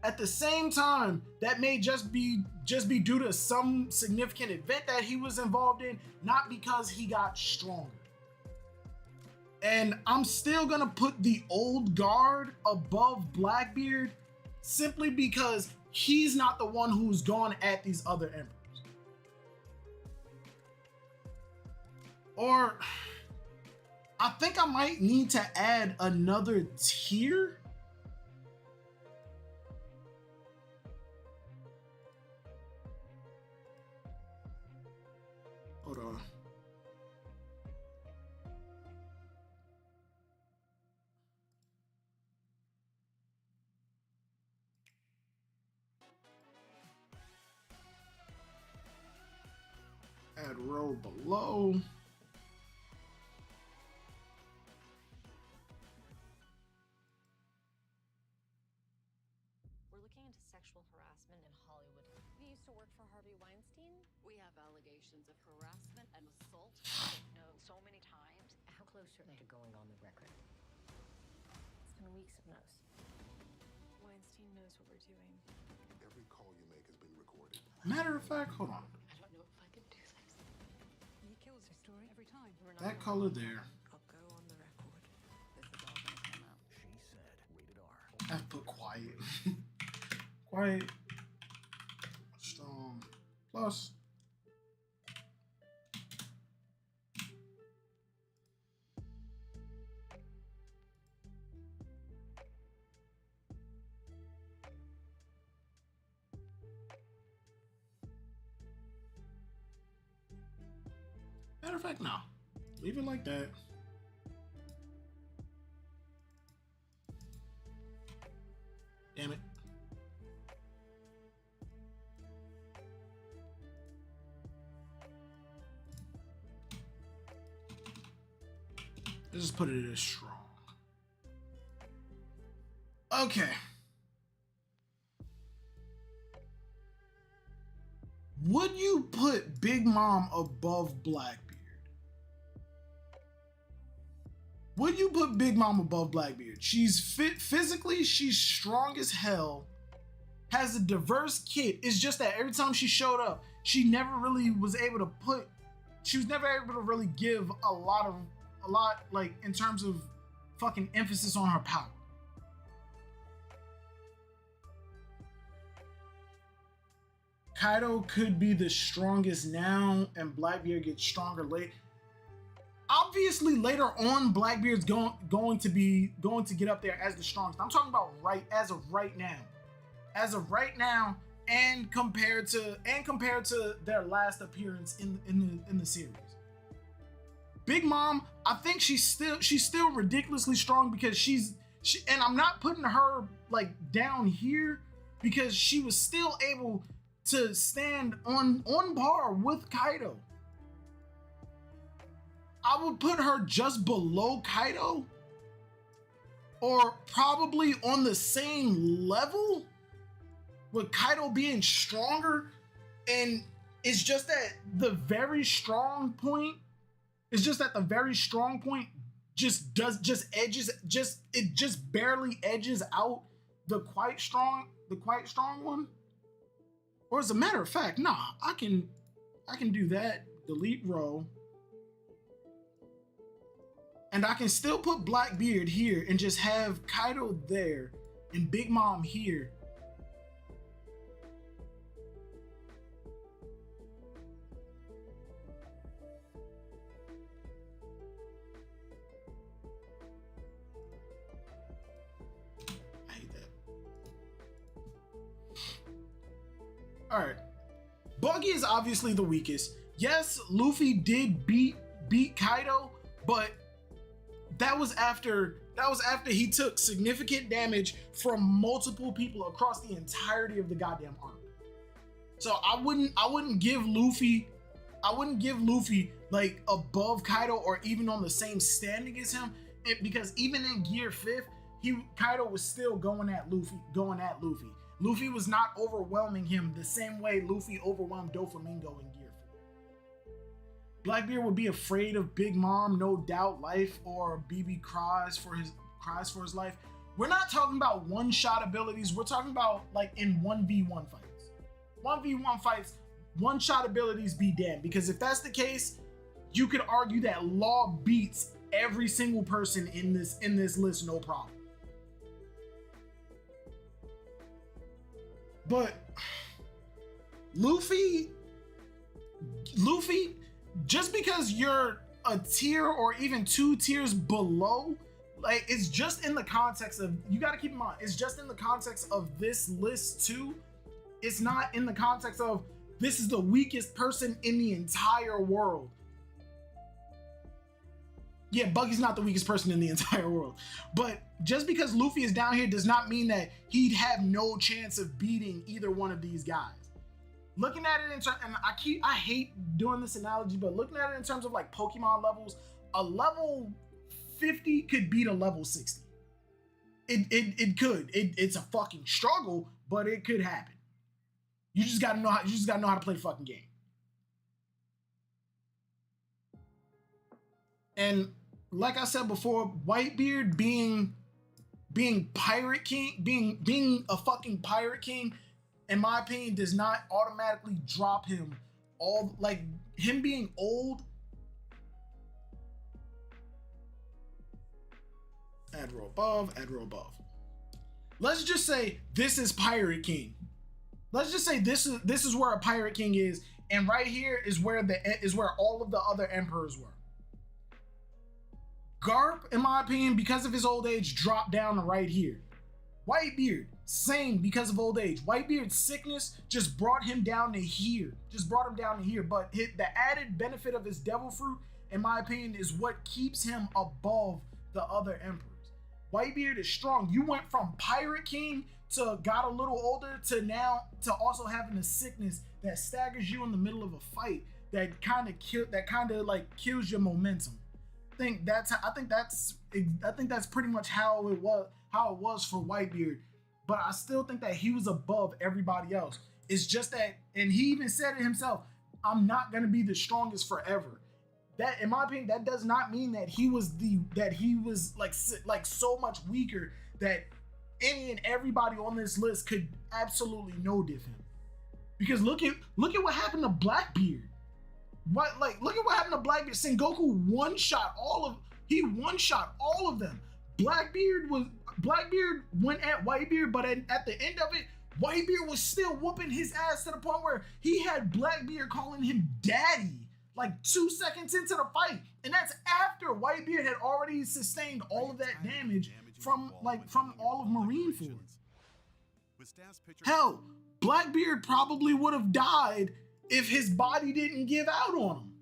at the same time, that may just be due to some significant event that he was involved in, not because he got stronger. And I'm still gonna put the old guard above Blackbeard simply because he's not the one who's gone at these other emperors. Or I think I might need to add another tier. Hold on. Add row below. We're looking into sexual harassment in Hollywood. You used to work for Harvey Weinstein? We have allegations of harassment and assault. I know so many times. How close are they to going on the record? It's been weeks of no's. Weinstein knows what we're doing. Every call you make has been recorded. Matter of fact, hold on. I don't know if I can do this. He kills his story every time. That color there. I'll go on the record. This is all gonna come out. She said, rated R. I have to put quiet. Quiet. Strong. Plus. Matter of fact, no. Leave it like that. Damn it. Let's just put it as strong. Okay. Would you put Big Mom above Blackbeard? Would you put Big Mom above Blackbeard? She's fit physically, she's strong as hell, has a diverse kit. It's just that every time she showed up, she was never able to really give a lot like in terms of fucking emphasis on her power. Kaido could be the strongest now, and Blackbeard gets stronger later. Obviously, later on, Blackbeard's going to get up there as the strongest. I'm talking about as of right now, and compared to their last appearance in the series. Big Mom, I think she's still ridiculously strong because and I'm not putting her like down here because she was still able to stand on par with Kaido. I would put her just below Kaido, or probably on the same level with Kaido being stronger. And it's just that the very strong point just barely edges out the quite strong one. Or as a matter of fact, nah, I can do that. Delete row. And I can still put Blackbeard here and just have Kaido there and Big Mom here. I hate that. All right. Buggy is obviously the weakest. Yes, Luffy did beat Kaido, but that was after he took significant damage from multiple people across the entirety of the goddamn arc. So I wouldn't give Luffy like above Kaido or even on the same standing as him, because even in Gear 5th, Kaido was still going at Luffy. Luffy was not overwhelming him the same way Luffy overwhelmed Doflamingo in Gear 4. Blackbeard would be afraid of Big Mom, no doubt. Life or BB cries for his life. We're not talking about one-shot abilities. We're talking about like in 1v1 fights. 1v1 fights, one-shot abilities be damned. Because if that's the case, you could argue that Law beats every single person in this list, no problem. But Luffy, just because you're a tier or even 2 tiers below, like, it's just in the context of, you got to keep in mind, it's just in the context of this list too. It's not in the context of this is the weakest person in the entire world. Yeah, Buggy's not the weakest person in the entire world. But just because Luffy is down here does not mean that he'd have no chance of beating either one of these guys. Looking at it in terms, and I hate doing this analogy, but looking at it in terms of like Pokemon levels, a level 50 could beat a level 60. It could. It's a fucking struggle, but it could happen. You just gotta know how to play the fucking game. And like I said before, Whitebeard being Pirate King, being a fucking Pirate King, in my opinion, does not automatically drop him. All like him being old. Add row above, add row above. Let's just say this is Pirate King. Let's just say this is where a Pirate King is, and right here is where all of the other emperors were. Garp, in my opinion, because of his old age, dropped down to right here. Whitebeard, same because of old age. Whitebeard's sickness just brought him down to here. But the added benefit of his devil fruit, in my opinion, is what keeps him above the other emperors. Whitebeard is strong. You went from Pirate King to got a little older to now to also having a sickness that staggers you in the middle of a fight that kind of like kills your momentum. I think that's pretty much how it was for Whitebeard. But I still think that he was above everybody else. It's just that, and he even said it himself, I'm not gonna be the strongest forever. That, in my opinion, that does not mean that he was like so much weaker that any and everybody on this list could absolutely no diff him. Because look at what happened to Blackbeard. Look at what happened to Blackbeard. Sengoku one-shot all of them. Blackbeard went at Whitebeard, but at the end of it, Whitebeard was still whooping his ass to the point where he had Blackbeard calling him daddy like 2 seconds into the fight. And that's after Whitebeard had already sustained all of that damage from all of Marineford. Hell, Blackbeard probably would have died if his body didn't give out on him.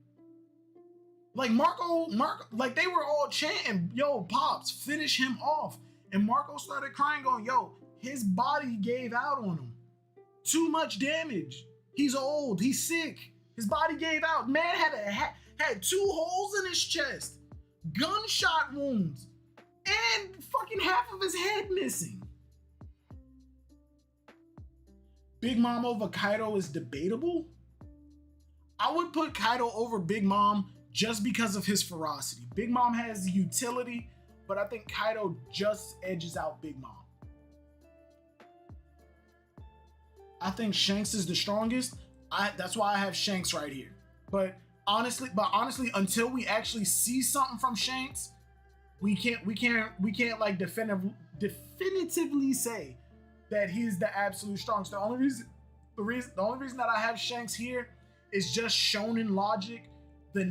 Like Marco, like they were all chanting, yo, Pops, finish him off. And Marco started crying, going, yo, his body gave out on him. Too much damage. He's old, he's sick. His body gave out. Man had 2 holes in his chest, gunshot wounds, and fucking half of his head missing. Big Mom over Kaido is debatable. I would put Kaido over Big Mom just because of his ferocity. Big Mom has utility, but I think Kaido just edges out Big Mom. I think Shanks is the strongest. That's why I have Shanks right here. But honestly, until we actually see something from Shanks, we can't like definitively say that he's the absolute strongest. The only reason that I have Shanks here is just shonen logic. The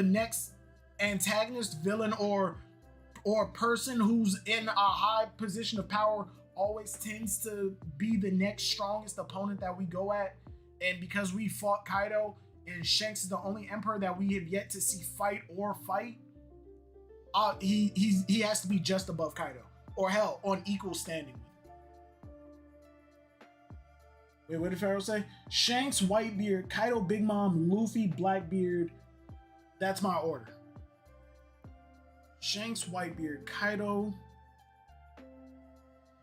next antagonist, villain, or person who's in a high position of power always tends to be the next strongest opponent that we go at. And because we fought Kaido and Shanks is the only emperor that we have yet to see fight, he has to be just above Kaido, or hell, on equal standing. Wait, what did Pharaoh say? Shanks, Whitebeard, Kaido, Big Mom, Luffy, Blackbeard. That's my order. Shanks, Whitebeard, Kaido,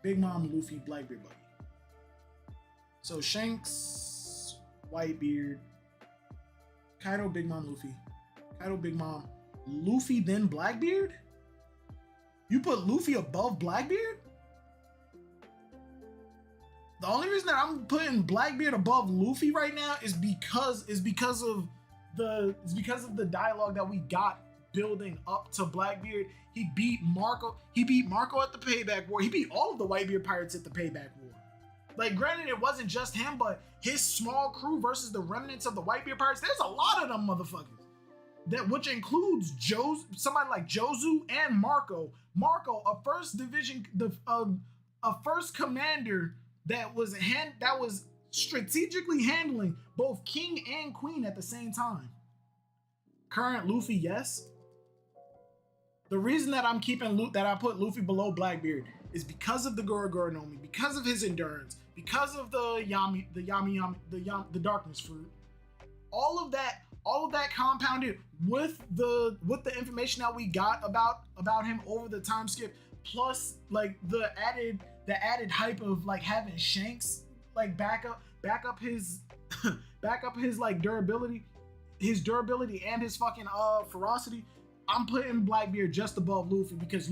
Big Mom, Luffy, Blackbeard, buddy. So Shanks, Whitebeard, Kaido, Big Mom, Luffy. Kaido, Big Mom, Luffy, then Blackbeard? You put Luffy above Blackbeard? The only reason that I'm putting Blackbeard above Luffy right now is because of the dialogue that we got building up to Blackbeard. He beat Marco at the Payback War. He beat all of the Whitebeard pirates at the Payback War. Like, granted, it wasn't just him, but his small crew versus the remnants of the Whitebeard pirates. There's a lot of them motherfuckers. Which includes somebody like Jozu and Marco. Marco, a first division, a first commander that was strategically handling both king and queen at the same time. Current Luffy, yes. The reason that I put Luffy below Blackbeard is because of the Gorogoro no Mi, because of his endurance, because of the darkness fruit. All of that compounded with the information that we got about him over the time skip, plus like the added hype of like having Shanks like back up his like durability and his fucking ferocity. I'm putting Blackbeard just above Luffy because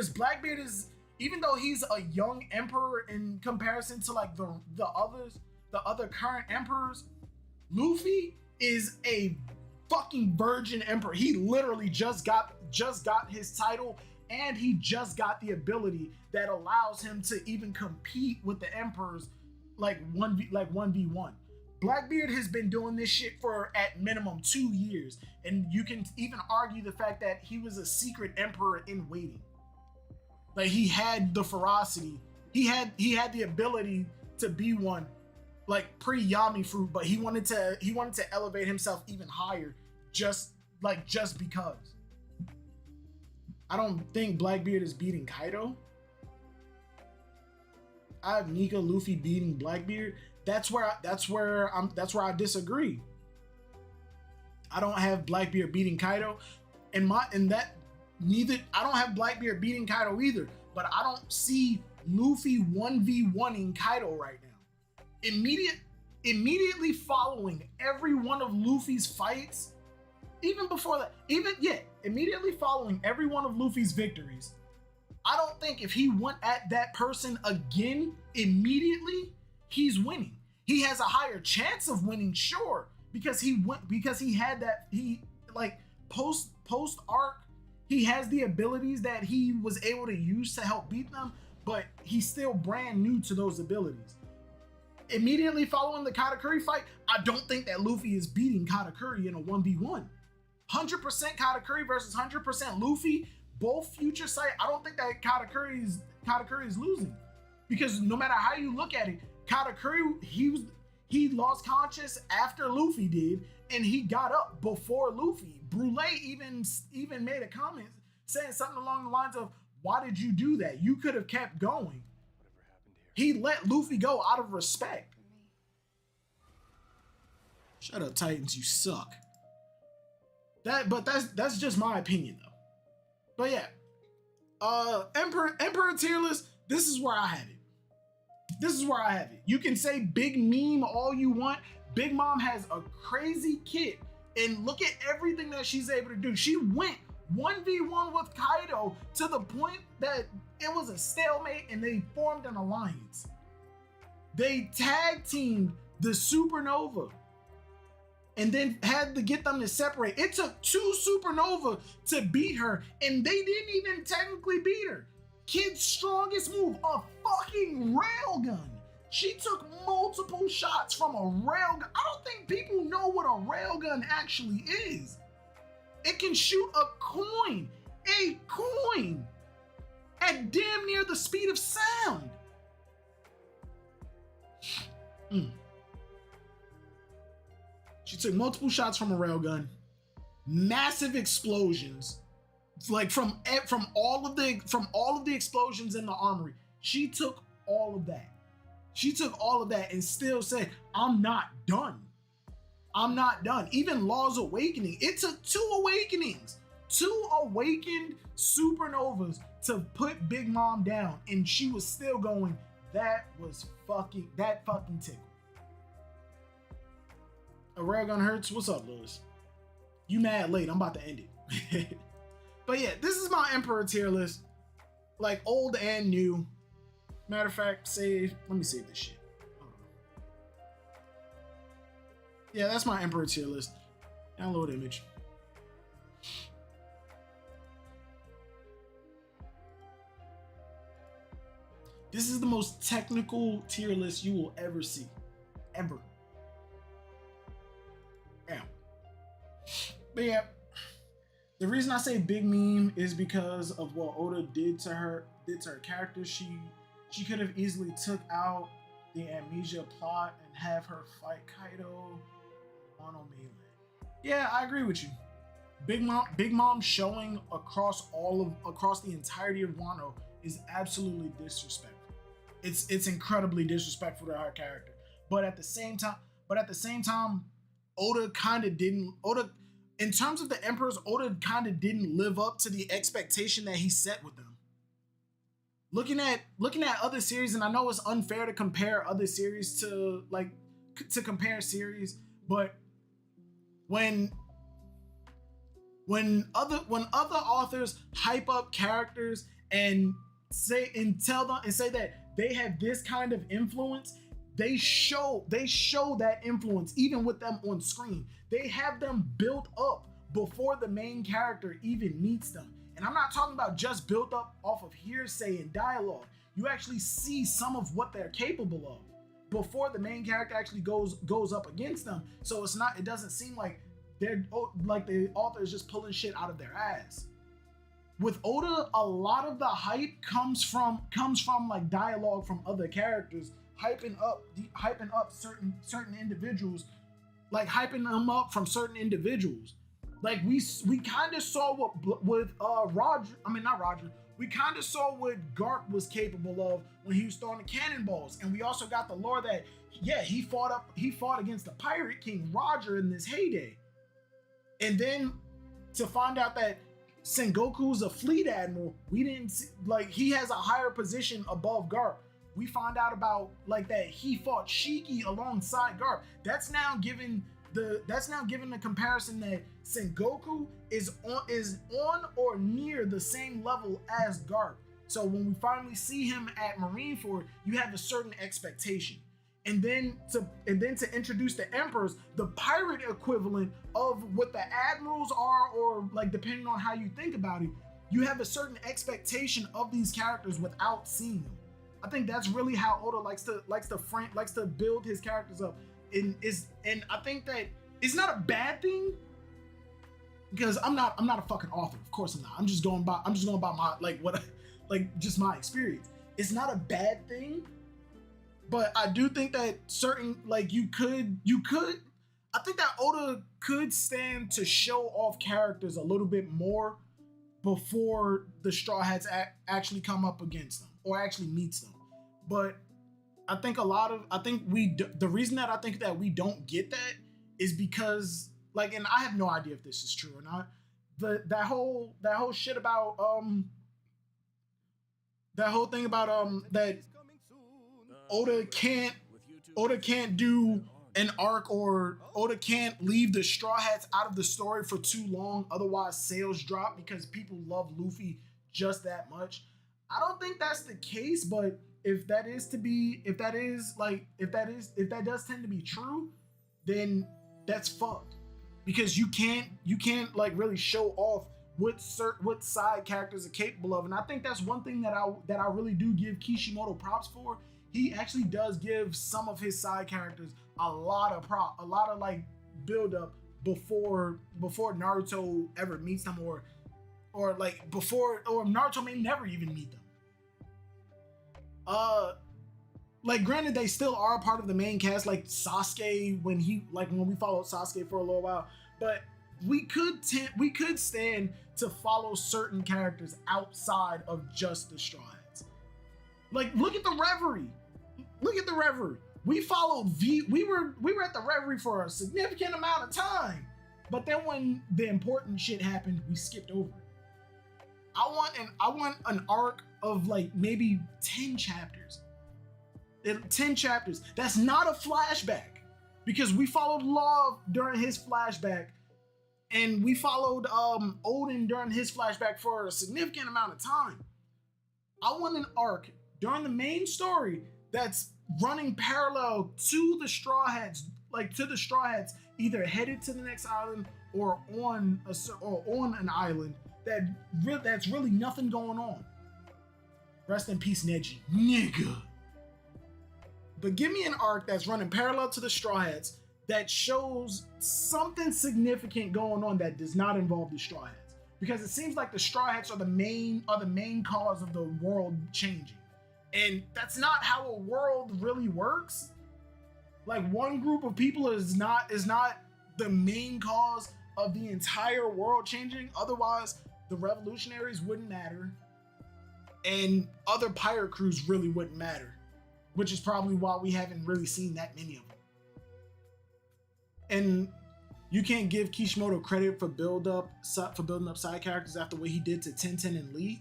Blackbeard is, even though he's a young emperor in comparison to like the other current emperors, Luffy is a fucking virgin emperor. He literally just got his title, and he just got the ability that allows him to even compete with the emperors like 1v1. Blackbeard has been doing this shit for at minimum 2 years, and you can even argue the fact that he was a secret emperor in waiting. Like, he had the ferocity, he had the ability to be one, like pre-Yami fruit, but he wanted to elevate himself even higher, just because. I don't think Blackbeard is beating Kaido. I have Nika Luffy beating Blackbeard. That's where I disagree. I don't have Blackbeard beating Kaido, I don't have Blackbeard beating Kaido either. But I don't see Luffy 1v1ing Kaido right now. Immediately following every one of Luffy's fights, even before that, immediately following every one of Luffy's victories, I don't think if he went at that person again immediately, he's winning. He has a higher chance of winning, sure, because he had that, post arc, he has the abilities that he was able to use to help beat them, but he's still brand new to those abilities. Immediately following the Katakuri fight, I don't think that Luffy is beating Katakuri in a 1v1. 100% Katakuri versus 100% Luffy, both future sight. I don't think that Katakuri is losing, because no matter how you look at it, Katakuri, he lost conscious after Luffy did, and he got up before Luffy. Brule even made a comment saying something along the lines of, "Why did you do that? You could have kept going." He let Luffy go out of respect. Shut up, Titans, you suck. That's just my opinion though. But yeah, Emperor tier list. This is where I have it. You can say Big Meme all you want. Big Mom has a crazy kit, and look at everything that she's able to do. She went 1v1 with Kaido to the point that it was a stalemate and they formed an alliance. They tag teamed the Supernova and then had to get them to separate. It took 2 Supernova to beat her, and they didn't even technically beat her. Kid's strongest move, a fucking railgun. She took multiple shots from a railgun. I don't think people know what a railgun actually is. It can shoot a coin at damn near the speed of sound. She took multiple shots from a railgun, massive explosions, like from all of the explosions in the armory. She took all of that. And still said, "I'm not done. I'm not done." Even Law's Awakening, it took 2 awakenings, 2 awakened supernovas to put Big Mom down, and she was still going. That fucking tickle. A railgun hurts. What's up, Lewis? You mad late? I'm about to end it. But yeah, this is my Emperor tier list, like old and new. Matter of fact, let me save this shit. Yeah, that's my Emperor tier list. Download image. This is the most technical tier list you will ever see. Ever. Yeah. But yeah, the reason I say Big Meme is because of what Oda did to her character. She could have easily took out the amnesia plot and have her fight Kaido on Melee. Yeah, I agree with you. Big Mom showing across the entirety of Wano is absolutely disrespectful. It's incredibly disrespectful to her character. But at the same time, Oda in terms of the Emperors, Oda kind of didn't live up to the expectation that he set with them. Looking at other series, and I know it's unfair to compare other series to compare series, but when other authors hype up characters and say that they have this kind of influence, they show that influence even with them on screen. They have them built up before the main character even meets them. And I'm not talking about just built up off of hearsay and dialogue. You actually see some of what they're capable of before the main character actually goes up against them. So it doesn't seem like the author is just pulling shit out of their ass. With Oda, a lot of the hype comes from like dialogue from other characters, hyping up certain individuals, like hyping them up from certain individuals. Like we kind of saw what with Roger. I mean not Roger. We kind of saw what Garp was capable of when he was throwing the cannonballs, and we also got the lore that he fought against the Pirate King Roger in this heyday, and then to find out that Sengoku's a fleet admiral, we didn't see, like he has a higher position above Garp. We find out about like that he fought Shiki alongside Garp. That's now given the comparison that Sengoku is on or near the same level as Garp. So when we finally see him at Marineford, you have a certain expectation. And then to introduce the emperors, the pirate equivalent of what the admirals are, or like depending on how you think about it, you have a certain expectation of these characters without seeing them. I think that's really how Oda likes to build his characters up. And I think that it's not a bad thing, because I'm not a fucking author. Of course I'm not. I'm just going by my just my experience. It's not a bad thing, but I do think that certain you could I think that Oda could stand to show off characters a little bit more before the Straw Hats actually come up against them or actually meets them. But I think the reason that I think that we don't get that is because and I have no idea if this is true or not. That whole shit about that whole thing about that Oda can't do an arc, or Oda can't leave the Straw Hats out of the story for too long, otherwise sales drop because people love Luffy just that much. I don't think that's the case, but if that does tend to be true, then that's fucked, because you can't really show off what side characters are capable of. And I think that's one thing that I really do give Kishimoto props for. He actually does give some of his side characters a lot of build up before Naruto ever meets them, or Naruto may never even meet them. Granted, they still are a part of the main cast, like Sasuke when we followed Sasuke for a little while, but we could stand to follow certain characters outside of just the Straw Hats. Look at the Reverie. We followed we were at the Reverie for a significant amount of time, but then when the important shit happened, we skipped over it. I want an arc of maybe 10 chapters. 10 chapters. That's not a flashback, because we followed Law during his flashback, and we followed Odin during his flashback for a significant amount of time. I want an arc during the main story that's running parallel to the Straw Hats, either headed to the next island or on an island that's really nothing going on. Rest in peace, Neji, nigga. But give me an arc that's running parallel to the Straw Hats that shows something significant going on that does not involve the Straw Hats, because it seems like the Straw Hats are the main cause of the world changing. And that's not how a world really works. One group of people is not the main cause of the entire world changing. Otherwise, the revolutionaries wouldn't matter, and other pirate crews really wouldn't matter, which is probably why we haven't really seen that many of them. And you can't give Kishimoto credit for building up side characters after what he did to Tenten and Lee.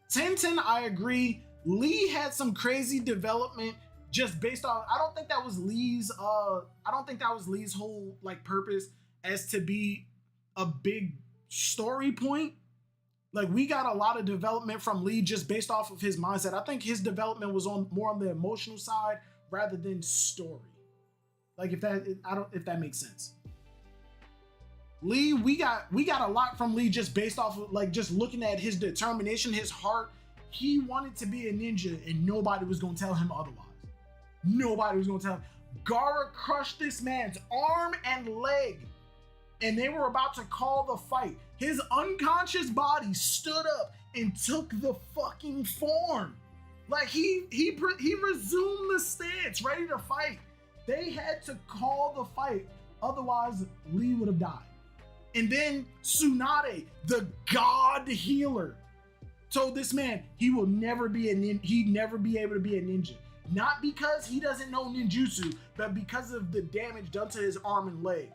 Tenten, I agree. Lee had some crazy development just based on. I don't think that was Lee's whole purpose as to be a big story point. We got a lot of development from Lee just based off of his mindset. I think his development was more on the emotional side rather than story. If that makes sense. Lee, we got a lot from Lee just based off of just looking at his determination, his heart. He wanted to be a ninja, and nobody was gonna tell him otherwise. Nobody was gonna tell him. Gaara crushed this man's arm and leg, and they were about to call the fight. His unconscious body stood up and took the fucking form. He resumed the stance, ready to fight. They had to call the fight Otherwise, Lee would have died. And then Tsunade, the god healer, told this man he will never be he'd never be able to be a ninja. Not because he doesn't know ninjutsu, but because of the damage done to his arm and leg.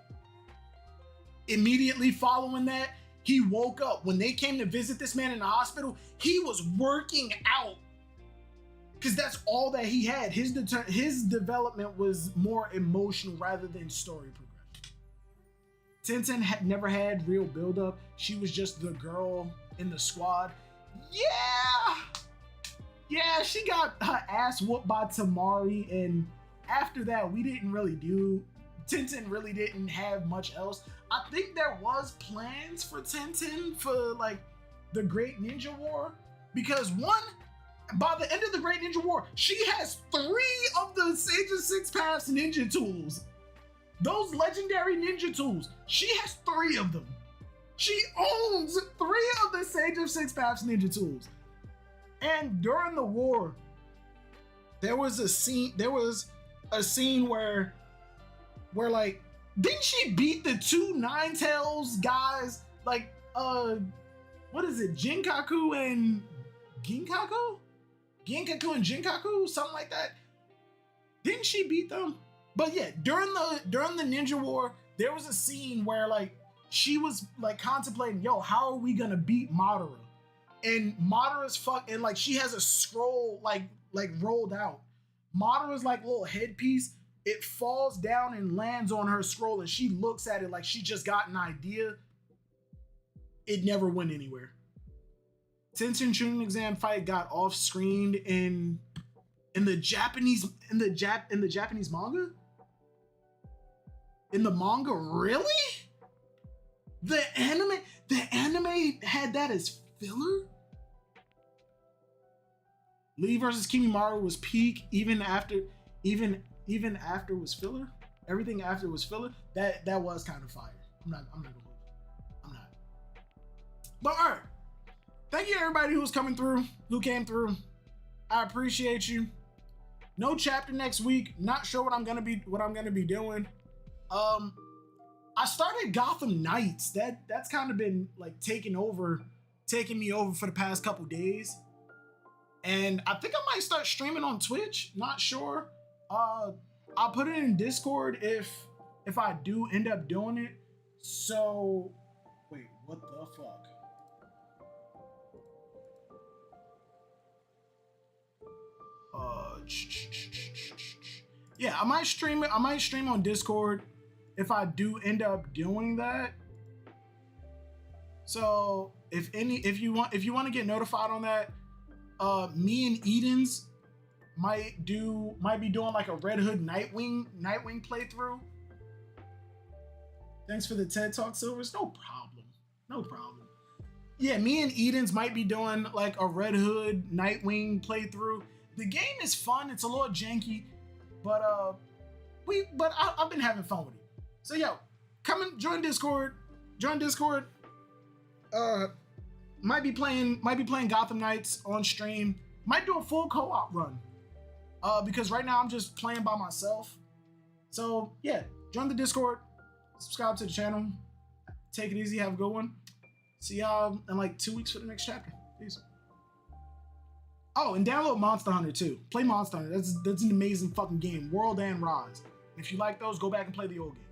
Immediately following that, he woke up. When they came to visit this man in the hospital, he was working out. Because that's all that he had. His development was more emotional rather than story progression. Tenten had never had real build-up. She was just the girl in the squad. Yeah, she got her ass whooped by Tamari, and after that, we didn't really do. Tenten really didn't have much else. I think there was plans for Tenten for like the Great Ninja War, because by the end of the Great Ninja War, she has 3 of the Sage of Six Paths ninja tools. Those legendary ninja tools, she has 3 of them. She owns 3 of the Sage of Six Paths ninja tools. And during the war, there was a scene where like, didn't she beat the 2 Nine Tails guys? Like, what is it? Jinkaku and Ginkaku? Ginkaku and Jinkaku? Something like that. Didn't she beat them? But yeah, during the Ninja War, there was a scene where like she was like contemplating, yo, how are we gonna beat Madara? And Madara's and like she has a scroll like rolled out. Madara's like little headpiece, it falls down and lands on her scroll, and she looks at it like she just got an idea. It never went anywhere. Tenten Chunin exam fight got off screened in the Japanese manga. In the manga, really? The anime had that as filler? Lee versus Kimimaro was peak even after it was filler. Everything after it was filler. That was kind of fire. I'm not gonna hold you. I'm not. But all right. Thank you everybody who came through. I appreciate you. No chapter next week. Not sure what I'm gonna be doing. I started Gotham Knights. That's kind of been like taking me over for the past couple days. And I think I might start streaming on Twitch. Not sure. I'll put it in Discord if I do end up doing it. So wait, what the fuck? Yeah, I might stream it. I might stream on Discord if I do end up doing that. So if you want to get notified on that, me and Edens might be doing like a Red Hood Nightwing playthrough. Thanks for the TED Talk, Silvers. No problem. Yeah, me and Edens might be doing like a Red Hood Nightwing playthrough. The game is fun. It's a little janky, but I've been having fun with it. So yo, come and join Discord. Might be playing Gotham Knights on stream. Might do a full co-op run. Because right now I'm just playing by myself. So yeah, join the Discord, subscribe to the channel, take it easy, have a good one. See y'all in like 2 weeks for the next chapter. Peace. Oh, and download Monster Hunter too. Play Monster Hunter. That's an amazing fucking game. World and Rise. If you like those, go back and play the old game.